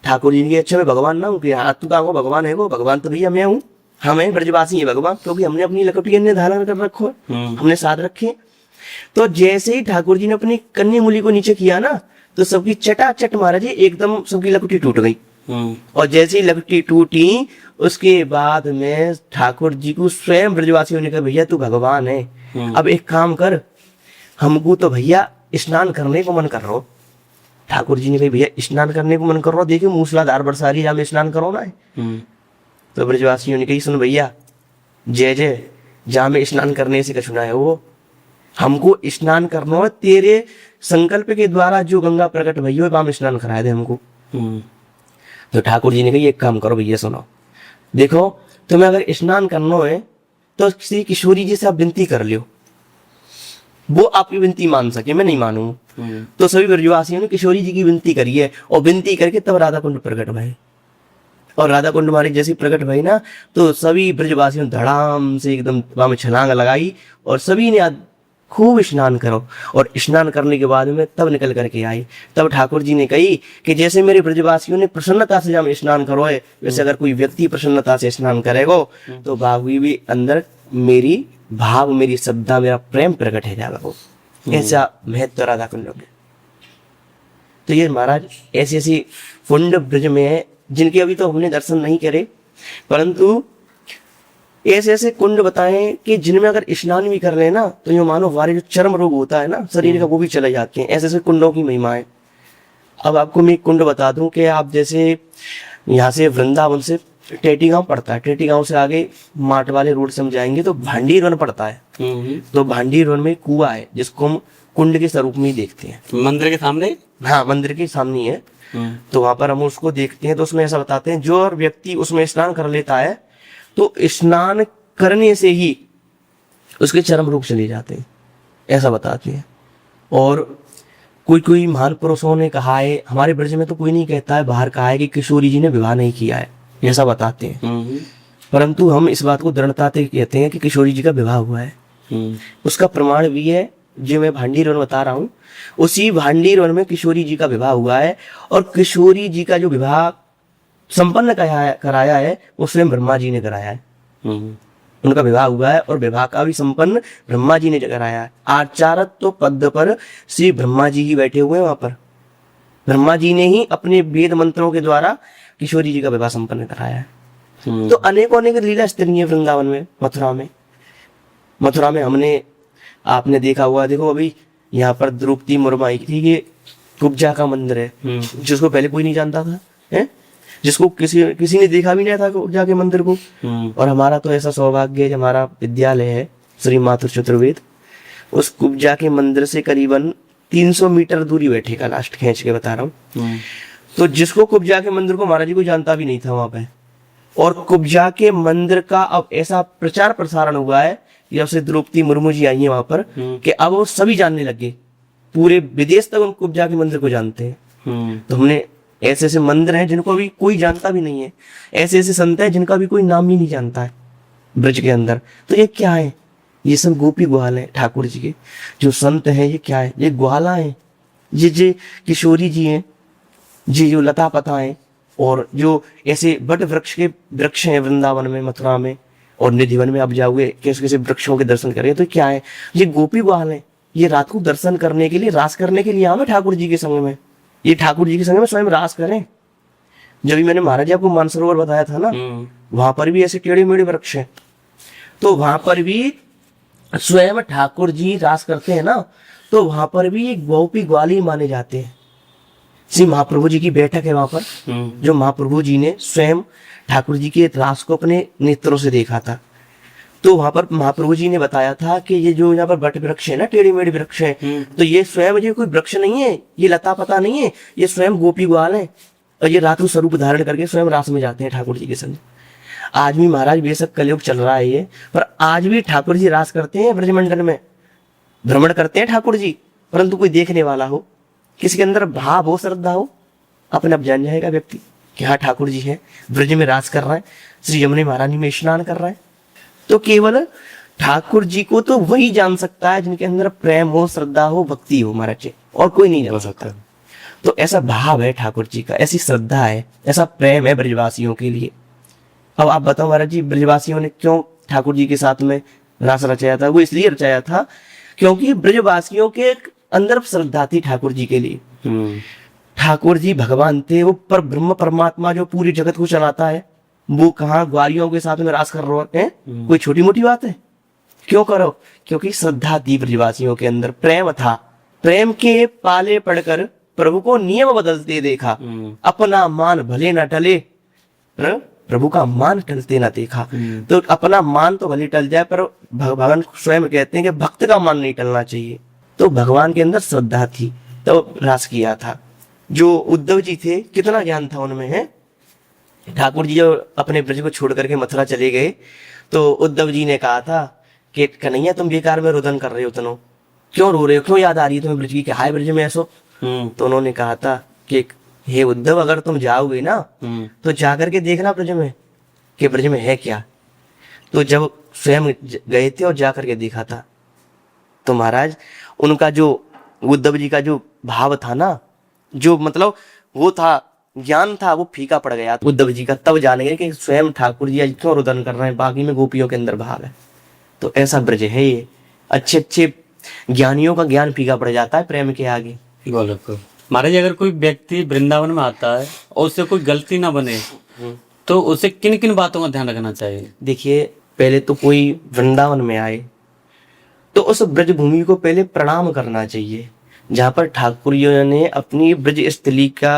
ठाकुर जी ने अच्छा मैं भगवान ना हूँ, हाँ तू कहा भगवान है, वो भगवान तो भैया मैं हूँ, हम हैं ब्रजवासी है भगवान, क्योंकि हमने अपनी लकटी ने धारण कर रखो है, हमने साथ रखे। तो जैसे ही ठाकुर जी ने अपनी कन्नी मूली को नीचे किया ना, तो सबकी चटाचट महाराज जी एकदम सबकी लकटी टूट गई। और जैसे ही लकटी टूटी, उसके बाद में ठाकुर जी को स्वयं ब्रजवासियों ने कहा भैया तू भगवान है, अब एक काम कर, हमको तो भैया स्नान करने को मन कर रहा हो। ठाकुर जी ने कही भैया स्नान करने को मन कर रहा हो, देखिए मूसलाधार बरसा रही है, जहाँ स्नान करो ना। तो ब्रजवासियों ने कही सुन भैया, जय जय, जहाँ में स्नान करने से कछुना है वो, हमको स्नान करना है तेरे संकल्प के द्वारा जो गंगा प्रकट भई हो, वहां स्नान कराए दे हमको। तो ठाकुर जी ने कही एक काम करो भैया, सुनो, देखो तुम्हें अगर स्नान करना है तो श्री किशोरी जी से आप विनती कर लियो, वो आपकी विनती मान सके, मैं नहीं मानूंगा। तो सभी ब्रजवासियों ने किशोरी जी की विनती करी है, और विनती करके तब राधा कुंड प्रकट भये। और राधा कुंड मारी जैसी प्रकट भई ना, तो सभी ब्रजवासियों ने धड़ाम से एकदम वहां में छलांग लगाई, और सभी ने खूब स्नान करो। और स्नान करने के बाद में तब निकल करके आई। तब ठाकुर जी ने कही कि जैसे मेरे ब्रजवासियों ने प्रसन्नता से जब स्नान करो है, वैसे अगर कोई व्यक्ति प्रसन्नता से स्नान करेगा तो बाबू भी अंदर मेरी भाव, मेरी श्रद्धा, मेरा प्रेम प्रकट है जाएगा वो। ऐसा महत्व राधा कुंड में। तो ये महाराज ऐसी ऐसी कुंड ब्रज में है जिनके अभी तो हमने दर्शन नहीं करे, परंतु ऐसे ऐसे कुंड बताएं कि जिनमें अगर स्नान भी कर रहे ना तो यो मानो हमारे जो चर्म रोग होता है ना शरीर का, वो भी चले जाते हैं। ऐसे ऐसे कुंडों की महिमा है। अब आपको मैं एक कुंड बता दूं कि आप जैसे यहाँ से वृंदावन से टेटी गांव पड़ता है, टेटी गांव से आगे माट वाले रोड से हम जाएंगे तो भांडी वन पड़ता है। तो भांडी वन में कुआं है जिसको हम कुंड के स्वरूप में ही देखते हैं। मंदिर के सामने? हाँ, मंदिर के सामने है। तो वहां पर हम उसको देखते हैं, तो उसमें ऐसा बताते हैं जो व्यक्ति उसमें स्नान कर लेता है तो स्नान करने से ही उसके चरम रोग चले जाते हैं, ऐसा बताते हैं। और कोई कोई महान पुरुषों ने कहा है, हमारे ब्रज में तो कोई नहीं कहता है, बाहर कहा है कि किशोरी जी ने विवाह नहीं किया है, ऐसा बताते हैं। परंतु हम इस बात को दृढ़ता से कहते हैं कि किशोरी जी का विवाह हुआ है। उसका प्रमाण भी है जो मैं भांडीर वन बता रहा हूँ, उसी भांडीर वन में किशोरी जी का विवाह हुआ है। और किशोरी जी का जो विवाह संपन्न कराया है वो स्वयं ब्रह्मा जी ने कराया है। उनका विवाह हुआ है और विवाह का भी संपन्न ब्रह्मा जी ने कराया है। आचार्यत्व पद पर श्री ब्रह्मा जी ही बैठे हुए हैं वहां पर। ब्रह्मा जी ने ही अपने वेद मंत्रों के द्वारा किशोरी जी का विवाह संपन्न कराया है। तो अनेकों अनेक लीला स्तरीय वृंदावन में, मथुरा में हमने, आपने देखा हुआ, देखो अभी यहाँ पर द्रौपदी मुर्मू आई थी, ये कुब्जा का मंदिर है जिसको पहले कोई नहीं जानता था, है? जिसको किसी ने देखा भी नहीं था कुब्जा के मंदिर को। और हमारा तो ऐसा सौभाग्य है, हमारा विद्यालय है श्री माथुर चतुर्वेद, उस कुब्जा के मंदिर से करीबन 300 मीटर दूरी बैठेगा, लास्ट खींच के बता रहा हूँ। तो जिसको कुब्जा के मंदिर को महाराज जी को जानता भी नहीं था वहां पे। और कुब्जा के मंदिर का अब ऐसा प्रचार प्रसारण हुआ है जब से द्रौपदी मुर्मू जी आई है वहां पर कि अब वो सभी जानने लगे, पूरे विदेश तक उन कुब्जा के मंदिर को जानते हैं। तो हमने ऐसे ऐसे मंदिर हैं जिनको अभी कोई जानता भी नहीं है, ऐसे ऐसे संत हैं जिनका भी कोई नाम ही नहीं जानता है ब्रज के अंदर। तो ये क्या है? ये सब गोपी ग्वाल है ठाकुर जी के जो संत हैं। ये क्या है? ये ग्वाला है, ये किशोरी जी हैं, जी जो लता पता है। और जो ऐसे बट वृक्ष के वृक्ष हैं वृंदावन में, मथुरा में और निधिवन में आप जाओगे कैसे कैसे वृक्षों के दर्शन करें। तो क्या है? ये गोपी ग्वाल है। ये रात को दर्शन करने के लिए, रास करने के लिए आवे ठाकुर जी के संग में। ये ठाकुर जी के संग में स्वयं रास करें। जब भी मैंने महाराज आपको मानसरोवर बताया था ना, वहां पर भी ऐसे टेढ़े मेढ़े वृक्ष हैं, तो वहां पर भी स्वयं ठाकुर जी रास करते हैं ना, तो वहां पर भी एक गोपी ग्वाली माने जाते हैं। श्री महाप्रभु जी की बैठक है वहां पर, जो महाप्रभु जी ने स्वयं ठाकुर जी के रास को अपने नेत्रों से देखा था। तो वहां पर महाप्रभु जी ने बताया था कि ये जो यहाँ पर बट वृक्ष है ना, टेढ़े मेढ़े वृक्ष है, तो ये स्वयं ये कोई वृक्ष नहीं है, ये लता पता नहीं है, ये स्वयं गोपी ग्वाल है। और ये रातु स्वरूप धारण करके स्वयं रास में जाते हैं ठाकुर जी के संग। आज भी महाराज बेशक कलयुग चल रहा है ये, पर आज भी ठाकुर जी रास करते हैं ब्रजमंडल में, भ्रमण करते हैं ठाकुर जी। परंतु कोई देखने वाला हो, किसी के अंदर भाव हो, श्रद्धा हो, अपने आप जान जाएगा व्यक्ति कि हाँ ठाकुर जी है, ब्रज में रास कर रहा है, श्री यमुना महारानी में स्नान कर रहा है। तो केवल ठाकुर जी को तो वही जान सकता है जिनके अंदर प्रेम हो, श्रद्धा हो, भक्ति हो महाराज, और कोई नहीं जान सकता। तो ऐसा भाव है ठाकुर जी का, ऐसी श्रद्धा है, ऐसा प्रेम है ब्रजवासियों के लिए। अब आप बताओ महाराज जी, ब्रजवासियों ने क्यों ठाकुर जी के साथ में रास रचाया था? वो इसलिए रचाया था क्योंकि ब्रजवासियों के अंदर श्रद्धा थी ठाकुर जी के लिए। ठाकुर जी भगवान थे, वो पर ब्रह्म परमात्मा जो पूरी जगत को चलाता है, वो कहाँ ग्वालियों के साथ में रास कर रहे हैं? कोई छोटी मोटी बात है? क्यों करो? क्योंकि श्रद्धा थी ब्रजवासियों के अंदर, प्रेम था। प्रेम के पाले पड़कर प्रभु को नियम बदलते देखा, अपना मान भले न टले, प्रभु का मान टलते ना देखा। तो अपना मान तो भले टल जाए, पर भगवान स्वयं कहते हैं कि भक्त का मान नहीं टलना चाहिए। तो भगवान के अंदर श्रद्धा थी तो रास किया था। जो उद्धव जी थे, कितना ज्ञान था उनमें, है। ठाकुर जी जो अपने ब्रज को छोड़ करके मथुरा चले गए, तो उद्धव जी ने कहा था कि कन्हैया तुम बेकार में रुदन कर रहे हो, तनो क्यों रो रहे हो, क्यों याद आ रही है तुम्हें ब्रज की, हाय ब्रज में ऐसो। तो उन्होंने कहा था कि हे उद्धव, अगर तुम जाओगे ना तो जाकर के देखना ब्रज में कि ब्रज में है क्या। तो जब स्वयं गए थे और जाकर के देखा था, तो महाराज उनका जो उद्धव जी का जो भाव था ना, जो मतलब वो था, ज्ञान था, वो फीका पड़ गया उद्धव जी का। तब जान गए कि स्वयं ठाकुर जी आज क्यों रुदन कर रहे हैं, बाकी में गोपियों के अंदर भाव है। तो ऐसा ब्रज है ये। अच्छे अच्छे ज्ञानियों का ज्ञान फीका पड़ जाता है प्रेम के आगे। बिल्कुल। महाराज अगर कोई व्यक्ति वृंदावन में आता है और उससे कोई गलती ना बने, तो उसे किन किन बातों का ध्यान रखना चाहिए? देखिए, पहले तो कोई वृंदावन में आए तो उस ब्रज भूमि को पहले प्रणाम करना चाहिए, जहां पर ठाकुर जी ने अपनी ब्रज स्थली का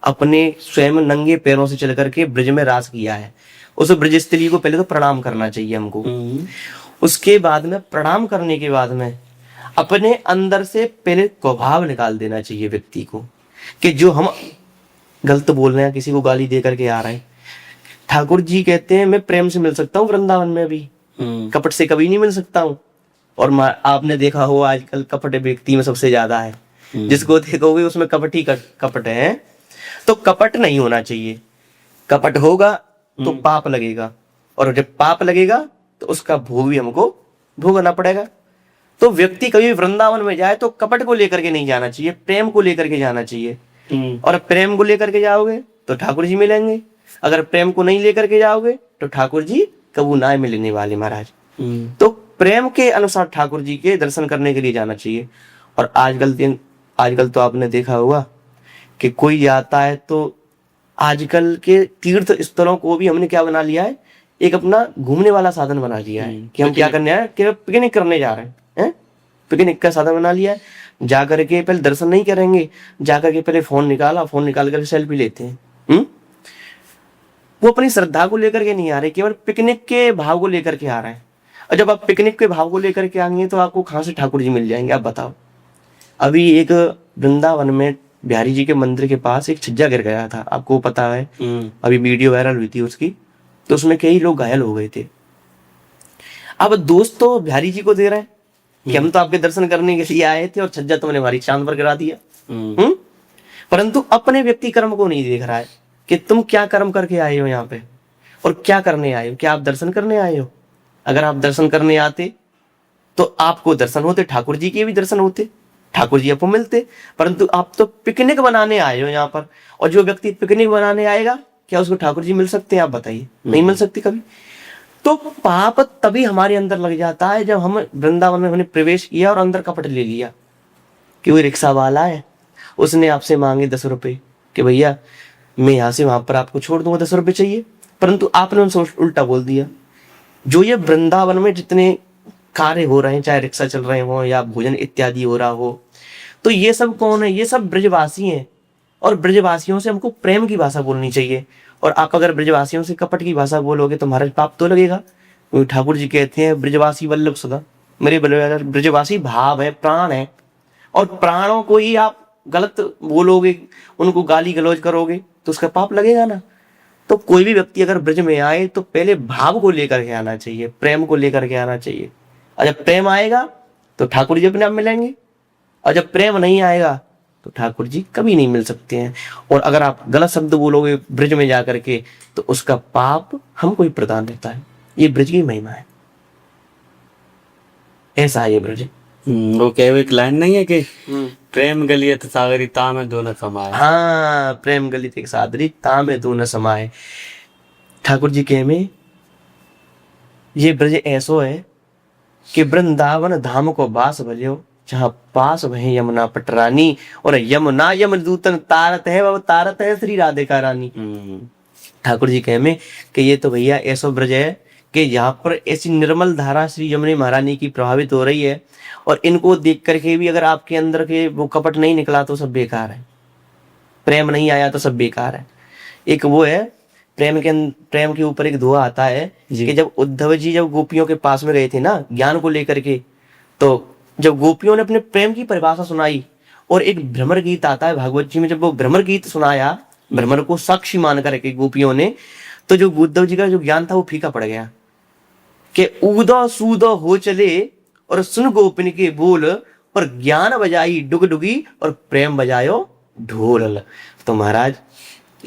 अपने स्वयं नंगे पैरों से चल करके ब्रज में रास किया है। उस ब्रज स्थली को पहले तो प्रणाम करना चाहिए हमको। उसके बाद में, प्रणाम करने के बाद में, अपने अंदर से पहले स्वभाव निकाल देना चाहिए व्यक्ति को, कि जो हम गलत बोल रहे हैं, किसी को गाली दे करके आ रहे हैं। ठाकुर जी कहते हैं मैं प्रेम से मिल सकता हूँ वृंदावन में भी, कपट से कभी नहीं मिल सकता हूँ। और आपने देखा हो आजकल कपट व्यक्ति में सबसे ज्यादा है, जिसको देखोगे उसमें कपट ही कपट है। तो कपट नहीं होना चाहिए। कपट होगा तो पाप लगेगा, और जब पाप लगेगा तो उसका भोग भी हमको भोगना पड़ेगा। तो व्यक्ति कभी वृंदावन में जाए तो कपट को लेकर के नहीं जाना चाहिए, प्रेम को लेकर के जाना चाहिए। और प्रेम को लेकर के जाओगे तो ठाकुर जी मिलेंगे, अगर प्रेम को नहीं लेकर के जाओगे तो ठाकुर जी कबू ना मिलने वाले महाराज। तो प्रेम के अनुसार ठाकुर जी के दर्शन करने के लिए जाना चाहिए। और आजकल तो आपने देखा होगा कि कोई जाता है तो आजकल के तीर्थ स्थलों को भी हमने क्या बना लिया है, एक अपना घूमने वाला साधन बना लिया है कि हम क्या करने आए, कि पिकनिक करने जा रहे हैं। पिकनिक का साधन बना लिया है। जाकर के पहले दर्शन नहीं करेंगे, जाकर के पहले फोन निकाल कर सेल्फी लेते हैं। वो अपनी श्रद्धा को लेकर के नहीं आ रहे, केवल पिकनिक के भाव को लेकर के आ रहे हैं। और जब आप पिकनिक के भाव को लेकर के आएंगे तो आपको कहां से ठाकुर जी मिल जाएंगे, आप बताओ। अभी एक वृंदावन में बिहारी जी के मंदिर के पास एक छज्जा गिर गया था, आपको पता है, अभी वीडियो वायरल हुई थी उसकी। तो उसमें कई लोग घायल हो गए थे। अब दोस्त तो बिहारी जी को दे रहे हैं कि हम तो आपके दर्शन करने के लिए आए थे और छज्जा तुमने हमारी चांद पर गिरा दिया। परंतु अपने व्यक्ति कर्म को नहीं देख रहा है कि तुम क्या कर्म करके आए हो यहाँ पे और क्या करने आए हो। क्या आप दर्शन करने आए हो? अगर आप दर्शन करने आते तो आपको दर्शन होते, ठाकुर जी के भी दर्शन होते, ठाकुर जी आपको मिलते। परंतु आप तो पिकनिक बनाने आए हो यहाँ पर, और जो व्यक्ति पिकनिक बनाने आएगा क्या उसको ठाकुर जी मिल सकते हैं? आप बताइए, नहीं मिल सकते कभी। तो पाप तभी हमारे अंदर लग जाता है जब हम वृंदावन में हमने प्रवेश किया और अंदर कपट ले लिया। कि कोई रिक्शा वाला है, उसने आपसे मांगे 10 रुपए कि भैया मैं यहाँ से वहां पर आपको छोड़ दूंगा, 10 रुपए चाहिए। परंतु आपने उनसे उल्टा बोल दिया। जो ये वृंदावन में जितने कार्य हो रहे हैं, चाहे रिक्शा चल रहे हो या भोजन इत्यादि हो रहा हो, तो ये सब कौन है? ये सब ब्रजवासी हैं। और ब्रजवासियों से हमको प्रेम की भाषा बोलनी चाहिए। और आप अगर ब्रजवासियों से कपट की भाषा बोलोगे तो महाराज पाप तो लगेगा। ठाकुर जी कहते हैं ब्रजवासी वल्लभ सदा, मेरे ब्रजवासी भाव है, प्राण है। और प्राणों को ही आप गलत बोलोगे, उनको गाली गलौज करोगे तो उसका पाप लगेगा ना। तो कोई भी व्यक्ति अगर ब्रज में आए तो पहले भाव को लेकर के आना चाहिए, प्रेम को लेकर के आना चाहिए। और जब प्रेम आएगा तो ठाकुर जी अपने आप मिलेंगे, और जब प्रेम नहीं आएगा तो ठाकुर जी कभी नहीं मिल सकते हैं। और अगर आप गलत शब्द बोलोगे ब्रज में जाकर के तो उसका पाप हमको ही प्रदान रहता है। ये ब्रज की महिमा है, ऐसा है ये ब्रज। वो कहे एक लाइन नहीं है कि प्रेम गलियत सागरी ताम है दो न समाए। हाँ, प्रेम गलित एक सादरी ताम है दो न समाए। ठाकुर जी के में ये ब्रज ऐसो है कि वृंदावन धाम को बास भलियो, जहाँ पास वही यमुना पटरानी। और यमुना यमदूतन तारत है, वह तारत है श्री राधिका रानी। ठाकुर जी कहे में कि ये तो भैया ऐसो ब्रज है कि यहाँ पर ऐसी निर्मल धारा श्री यमुना महारानी की प्रभावित हो रही है, और इनको देख करके भी अगर आपके अंदर के वो कपट नहीं निकला तो सब बेकार है, प्रेम नहीं आया तो सब बेकार है। एक वो है प्रेम के ऊपर एक दोहा आता है कि जब उद्धव जी जब गोपियों के पास में गए थे ना ज्ञान को लेकर के, तो जब गोपियों ने अपने प्रेम की परिभाषा सुनाई, और एक भ्रमर गीत आता है भागवत जी में, जब वो भ्रमर गीत सुनाया भ्रमर को साक्षी मान करके गोपियों ने, तो जो उद्धव जी का जो ज्ञान था वो फीका पड़ गया कि ऊदो सूदो हो चले और सुन गोपिन के बोल, और ज्ञान बजाई डुगडुगी और प्रेम बजायो ढोल। तो महाराज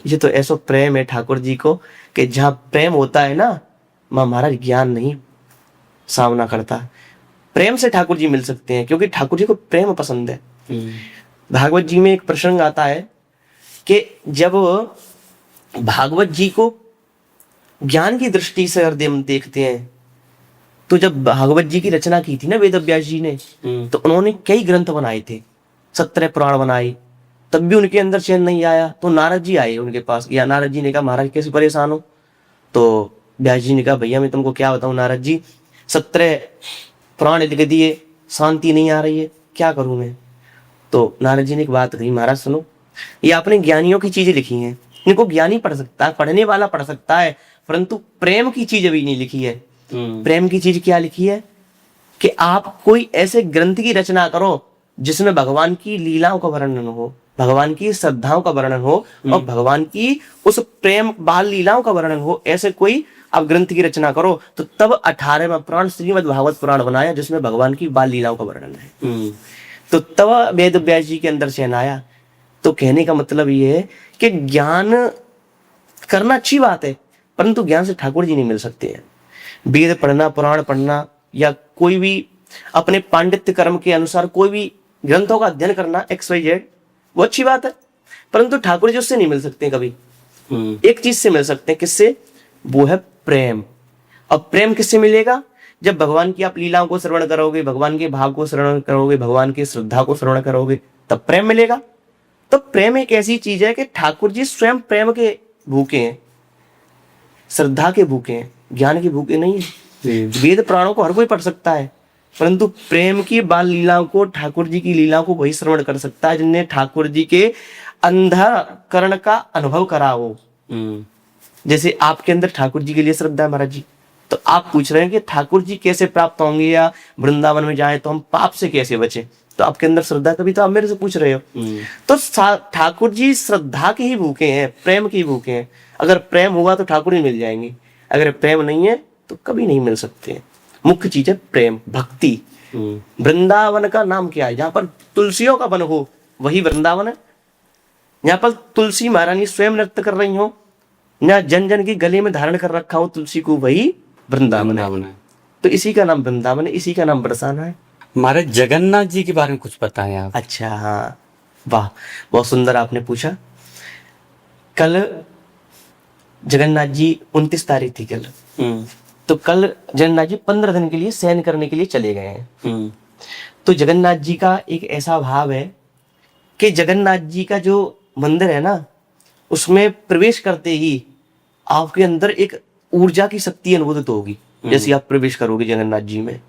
ये तो ऐसा प्रेम है ठाकुर जी को कि जहां प्रेम होता है ना महाराज ज्ञान नहीं सामना करता। प्रेम से ठाकुर जी मिल सकते हैं क्योंकि ठाकुर जी को प्रेम पसंद है। भागवत जी में एक प्रसंग आता है कि जब भागवत जी को ज्ञान की दृष्टि से हृदय में देखते हैं, तो जब भागवत जी की रचना की थी ना वेद व्यास जी ने, तो उन्होंने कई ग्रंथ बनाए थे, 17 पुराण बनाए, तब भी उनके अंदर चैन नहीं आया। तो नारद जी आए उनके पास, या नारद जी ने कहा महाराज कैसे परेशान हो? तो व्यास जी ने कहा भैया मैं तुमको क्या बताऊं नारद जी, 17 पुराण लिख दिए, शांति नहीं आ रही है, क्या करूं मैं? तो नारद जी ने एक बात कही, महाराज सुनो, ये आपने ज्ञानियों की चीजें लिखी हैं, इनको ज्ञानी पढ़ सकता है, पढ़ने वाला पढ़ सकता है, परंतु प्रेम की चीज अभी नहीं लिखी है। प्रेम की चीज क्या लिखी है कि आप कोई ऐसे ग्रंथ की रचना करो जिसमें भगवान की लीलाओं का वर्णन हो, भगवान की श्रद्धाओं का वर्णन हो, और भगवान की उस प्रेम बाल लीलाओं का वर्णन हो, ऐसे कोई आप ग्रंथ की रचना करो। तो तब 18वां पुराण श्रीमद् भागवत पुराण बनाया जिसमें भगवान की बाल लीलाओं का वर्णन है। तो तब वेद व्यास जी के अंदर चैन आया। तो कहने का मतलब ये है कि ज्ञान करना अच्छी बात है, परंतु ज्ञान से ठाकुर जी नहीं मिल सकते हैं। वेद पढ़ना, पुराण पढ़ना, या कोई भी अपने पांडित्य कर्म के अनुसार कोई भी ग्रंथों का अध्ययन करना XYZ वो अच्छी बात है, परंतु ठाकुर जी उससे नहीं मिल सकते कभी। एक चीज से मिल सकते हैं, किससे? वो है प्रेम। अब प्रेम किससे मिलेगा? जब भगवान की आप लीलाओं को श्रवण करोगे, भगवान के भाव को श्रवण करोगे, भगवान की श्रद्धा को श्रवण करोगे, तब प्रेम मिलेगा। तो प्रेम एक ऐसी चीज है कि ठाकुर जी स्वयं प्रेम के भूखे हैं, श्रद्धा के भूखे हैं, ज्ञान के भूखे नहीं है। वेद पुराणों को हर कोई पढ़ सकता है, परंतु प्रेम की बाल लीलाओं को, ठाकुर जी की लीलाओं को वही श्रवण कर सकता है जिन्हें ठाकुर जी के अंधकरण का अनुभव करा हो। जैसे आपके अंदर ठाकुर जी के लिए श्रद्धा है महाराज जी, तो आप पूछ रहे हैं कि ठाकुर जी कैसे प्राप्त होंगे, या वृंदावन में जाए तो हम पाप से कैसे बचे, तो आपके अंदर श्रद्धा, कभी तो आप मेरे से पूछ रहे हो। तो ठाकुर जी श्रद्धा के ही भूखे हैं, प्रेम के ही भूखे हैं। अगर प्रेम हुआ तो ठाकुर ही मिल जाएंगे, अगर प्रेम नहीं है तो कभी नहीं मिल सकते। मुख्य चीज है प्रेम, भक्ति। वृंदावन का नाम क्या है? जहां पर तुलसियों का वन हो वही वृंदावन है। यहाँ पर तुलसी महारानी स्वयं नृत्य कर रही हो, या जन जन की गले में धारण कर रखा हो तुलसी को, वही वृंदावन है। तो इसी का नाम वृंदावन है, इसी का नाम बरसाना है। हमारे जगन्नाथ जी के बारे में कुछ बताएं आप। अच्छा, हाँ, वाह, बहुत सुंदर आपने पूछा। कल जगन्नाथ जी 29 तारीख थी कल, तो कल जगन्नाथ जी 15 दिन के लिए शयन करने के लिए चले गए हैं। तो जगन्नाथ जी का एक ऐसा भाव है कि जगन्नाथ जी का जो मंदिर है ना, उसमें प्रवेश करते ही आपके अंदर एक ऊर्जा की शक्ति अनुभूत होगी। जैसे आप प्रवेश करोगे जगन्नाथ जी में,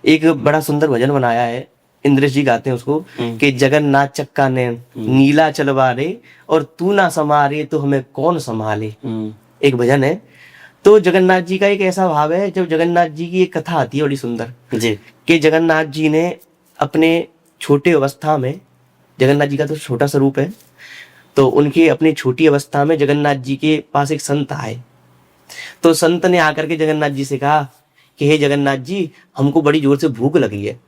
एक बड़ा सुंदर भजन बनाया है, इंद्रेश जी गाते हैं उसको कि जगन्नाथ चक्का ने नीला चलवारे और तू ना समारे तो हमें कौन संभाले। एक भजन है। तो जगन्नाथ जी का एक ऐसा भाव है, जब जगन्नाथ जी की एक कथा आती है बड़ी सुंदर जी, कि जगन्नाथ जी ने अपने छोटे अवस्था में, जगन्नाथ जी का तो छोटा सा रूप है, तो उनके अपनी छोटी अवस्था में जगन्नाथ जी के पास एक संत आए। तो संत ने आकर के जगन्नाथ जी से कहा कि हे जगन्नाथ जी, हमको बड़ी जोर से भूख लगी है।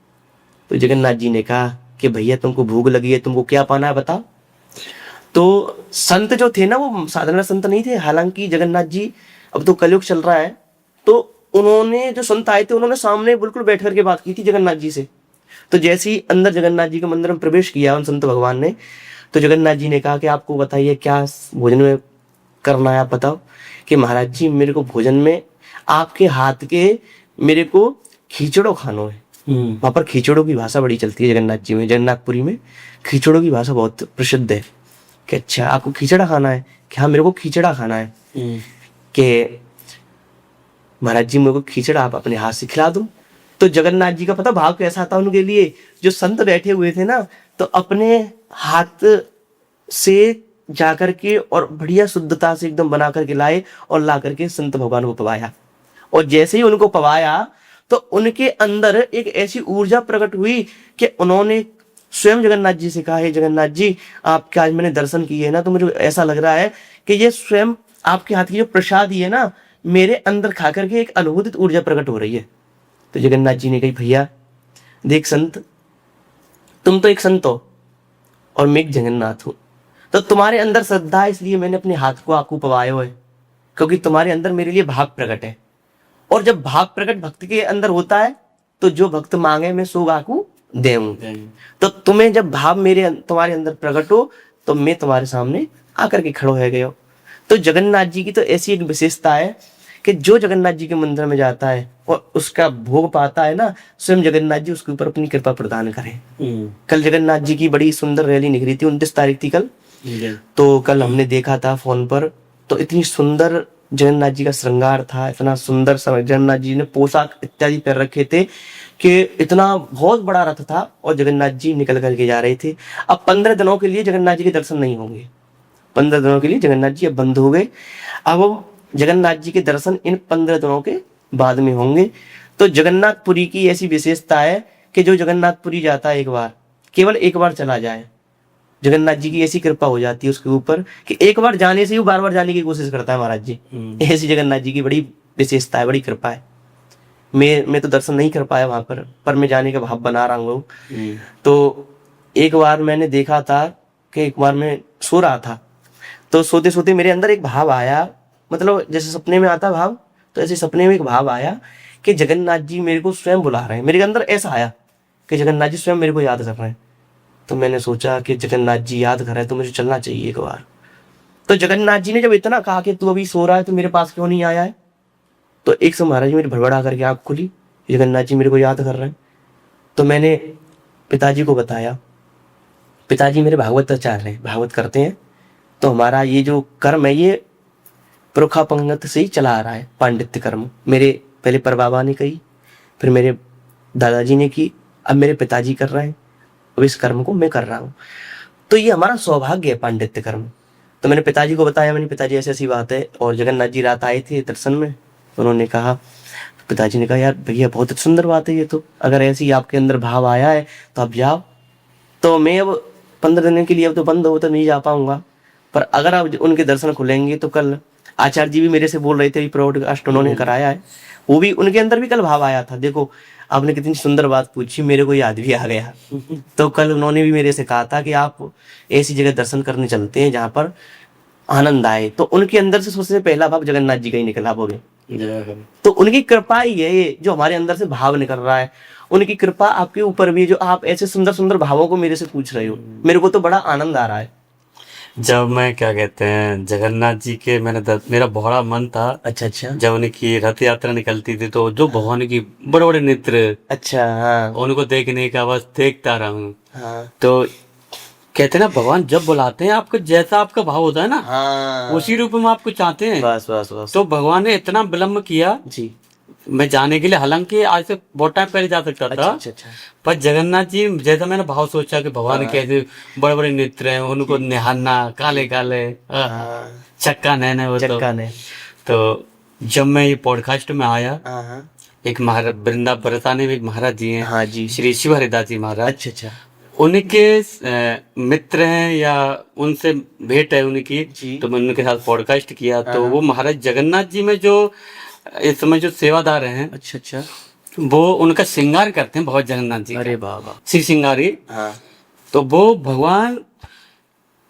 तो जगन्नाथ जी ने कहा कि भैया तुमको भूख लगी है, तुमको क्या पाना है बताओ। तो संत जो थे ना, वो साधारण संत नहीं थे। हालांकि जगन्नाथ जी, अब तो कलयुग चल रहा है, तो उन्होंने, जो संत आए थे, उन्होंने सामने बिल्कुल बैठ करके बात की थी जगन्नाथ जी से। तो जैसे ही अंदर जगन्नाथ जी के मंदिर में प्रवेश किया उन संत भगवान ने, तो जगन्नाथ जी ने कहा कि आपको बताइए क्या भोजन में करना है, आप बताओ। कि महाराज जी, मेरे को भोजन में आपके हाथ के मेरे को खीचड़ो खानो है। वहां पर खीचड़ों की भाषा बड़ी चलती है जगन्नाथ जी में, जगन्नाथपुरी में खीचड़ों की भाषा बहुत प्रसिद्ध है। कि अच्छा आपको खीचड़ा खाना है? कि हाँ मेरे को खीचड़ा खाना है। कि महाराज जी मेरे को खिचड़ा आप अपने हाथ से खिला दो। तो जगन्नाथ जी का पता भाव कैसा था उनके लिए, जो संत बैठे हुए थे ना, तो अपने हाथ से जाकर के और बढ़िया शुद्धता से एकदम बना करके लाए और ला करके संत भगवान को पवाया। और जैसे ही उनको पवाया तो उनके अंदर एक ऐसी ऊर्जा प्रकट हुई कि उन्होंने स्वयं जगन्नाथ जी से कहा, हे जगन्नाथ जी, आपके आज मैंने दर्शन किए ना, तो मुझे ऐसा लग रहा है कि ये स्वयं आपके हाथ की जो प्रसाद है ना, मेरे अंदर खा करके एक अनुभूत ऊर्जा प्रकट हो रही है। तो जगन्नाथ जी ने कही, भैया देख संत, तुम तो एक संत हो और मैं एक जगन्नाथ हूं, तो तुम्हारे अंदर श्रद्धा है इसलिए मैंने अपने हाथ को आपको पवाया है, क्योंकि तुम्हारे अंदर मेरे लिए भाव प्रकट है। और जब भाव प्रकट भक्त के अंदर होता है तो जो भक्त मांगे मैं सो आकू देऊं। तो तुम्हें जब भाव मेरे तुम्हारे अंदर प्रकट हो तो मैं तुम्हारे सामने आकर के खड़ो हो गया। तो जगन्नाथ जी की तो ऐसी एक विशेषता है कि जो जगन्नाथ जी के मंदिर में जाता है और उसका भोग पाता है ना, स्वयं जगन्नाथ जी उसके ऊपर अपनी कृपा प्रदान करें। कल जगन्नाथ जी की बड़ी सुंदर रैली निकली थी, 29 तारीख थी कल। तो कल हमने देखा था फोन पर, तो इतनी सुंदर जगन्नाथ जी का श्रृंगार था, इतना सुंदर जगन्नाथ जी ने पोशाक इत्यादि पहन रखे थे कि इतना बहुत बड़ा रथ था और जगन्नाथ जी निकल करके जा रहे थे। अब 15 दिनों के लिए जगन्नाथ जी के दर्शन नहीं होंगे, 15 दिनों के लिए जगन्नाथ जी अब बंद हो गए। अब जगन्नाथ जी के दर्शन इन 15 दिनों के बाद में होंगे। तो जगन्नाथपुरी की ऐसी विशेषता है कि जो जगन्नाथपुरी जाता है एक बार, केवल एक बार चला जाए, जगन्नाथ जी की ऐसी कृपा हो जाती है उसके ऊपर कि एक बार जाने से ही बार बार जाने की कोशिश करता है महाराज जी। ऐसी जगन्नाथ जी की बड़ी विशेषता है, बड़ी कृपा है। मैं तो दर्शन नहीं कर पाया वहां पर मैं जाने का भाव बना रहा हूँ। तो एक बार मैंने देखा था कि एक बार मैं सो रहा था, तो सोते सोते मेरे अंदर एक भाव आया, मतलब जैसे सपने में आता भाव, तो ऐसे सपने में एक भाव आया कि जगन्नाथ जी मेरे को स्वयं बुला रहे हैं। मेरे अंदर ऐसा आया कि जगन्नाथ जी स्वयं मेरे को याद कर रहे हैं। तो मैंने सोचा कि जगन्नाथ जी याद कर रहे हैं तो मुझे चलना चाहिए एक बार। तो जगन्नाथ जी ने जब इतना कहा कि तू अभी सो रहा है तो मेरे पास क्यों नहीं आया है, तो एक समय महाराज जी मेरी भड़बड़ा करके आँख खुली, जगन्नाथ जी मेरे को याद कर रहे हैं। तो मैंने पिताजी को बताया, पिताजी मेरे भागवत आचार्य हैं, भागवत करते हैं, तो हमारा ये जो कर्म है ये पुरखा पंगत से ही चला आ रहा है, पांडित्य कर्म। मेरे पहले परबाबा ने कही, फिर मेरे दादाजी ने की, अब मेरे पिताजी कर रहे हैं, अब इस कर्म को मैं कर रहा हूँ। तो ये हमारा सौभाग्य है पांडित्य कर्म। तो मैंने पिताजी को बताया, मैंने पिताजी ऐसी ऐसी बात है। और जगन्नाथ जी रात आए थे दर्शन में, उन्होंने कहा, पिताजी ने कहा, यार भैया बहुत सुंदर बात है ये तो, अगर ऐसी आपके अंदर भाव आया है तो आप जाओ। तो मैं अब 15 दिन के लिए अब तो बंद हो तो नहीं जा पाऊंगा, पर अगर अब उनके दर्शन खुलेंगे तो कल आचार्य जी भी मेरे से बोल रहे थे, ब्रॉडकास्ट उन्होंने कराया है, वो भी उनके अंदर भी कल भाव आया था। देखो आपने कितनी सुंदर बात पूछी, मेरे को याद भी आ गया। तो कल उन्होंने भी मेरे से कहा था कि आप ऐसी जगह दर्शन करने चलते हैं जहाँ पर आनंद आए। तो उनके अंदर से सबसे पहला भाव जगन्नाथ जी का ही निकला बोले। तो उनकी कृपा ही है ये, जो हमारे अंदर से भाव निकल रहा है, उनकी कृपा आपके ऊपर भी, जो आप ऐसे सुंदर सुंदर भावों को मेरे से पूछ रहे हो, मेरे को तो बड़ा आनंद आ रहा है। जब मैं क्या कहते हैं जगन्नाथ जी के मेरा बड़ा मन था। अच्छा। जब उनकी रथ यात्रा निकलती थी तो जो भगवान की बड़े बड़े नेत्र, अच्छा हाँ, उनको देखने का बस देखता रहा हूँ। हाँ तो कहते हैं ना, भगवान जब बुलाते हैं आपको, जैसा आपका भाव होता है ना, हाँ, उसी रूप में आपको चाहते हैं। बस बस बस। तो भगवान ने इतना विलम्ब किया जी, मैं जाने के लिए, हालांकि आज से बहुत टाइम पहले जा सकता था। अच्छा। पर जगन्नाथ जी, जैसा मैंने भाव सोचा कि भगवान कैसे बड़े बड़े नेत्र हैं, उनको निहारना, काले काले चक्का नैन है वो, चक्का ने। तो जब मैं ये पॉडकास्ट में आया, हाँ एक महाराज वृंदा बरसाने में एक महाराज जी हैं, हाँ जी, श्री शिव हरिदास जी महाराज। अच्छा। उनके मित्र हैं या उनसे भेंट है उनकी जी। तो मैंने उनके साथ पॉडकास्ट किया। तो वो महाराज जगन्नाथ जी में जो इस समय जो सेवादार हैं, अच्छा, वो उनका श्रृंगार करते हैं बहुत जगन्नाथ जी का। अरे बाबा, श्री श्रृंगारी। हाँ तो वो भगवान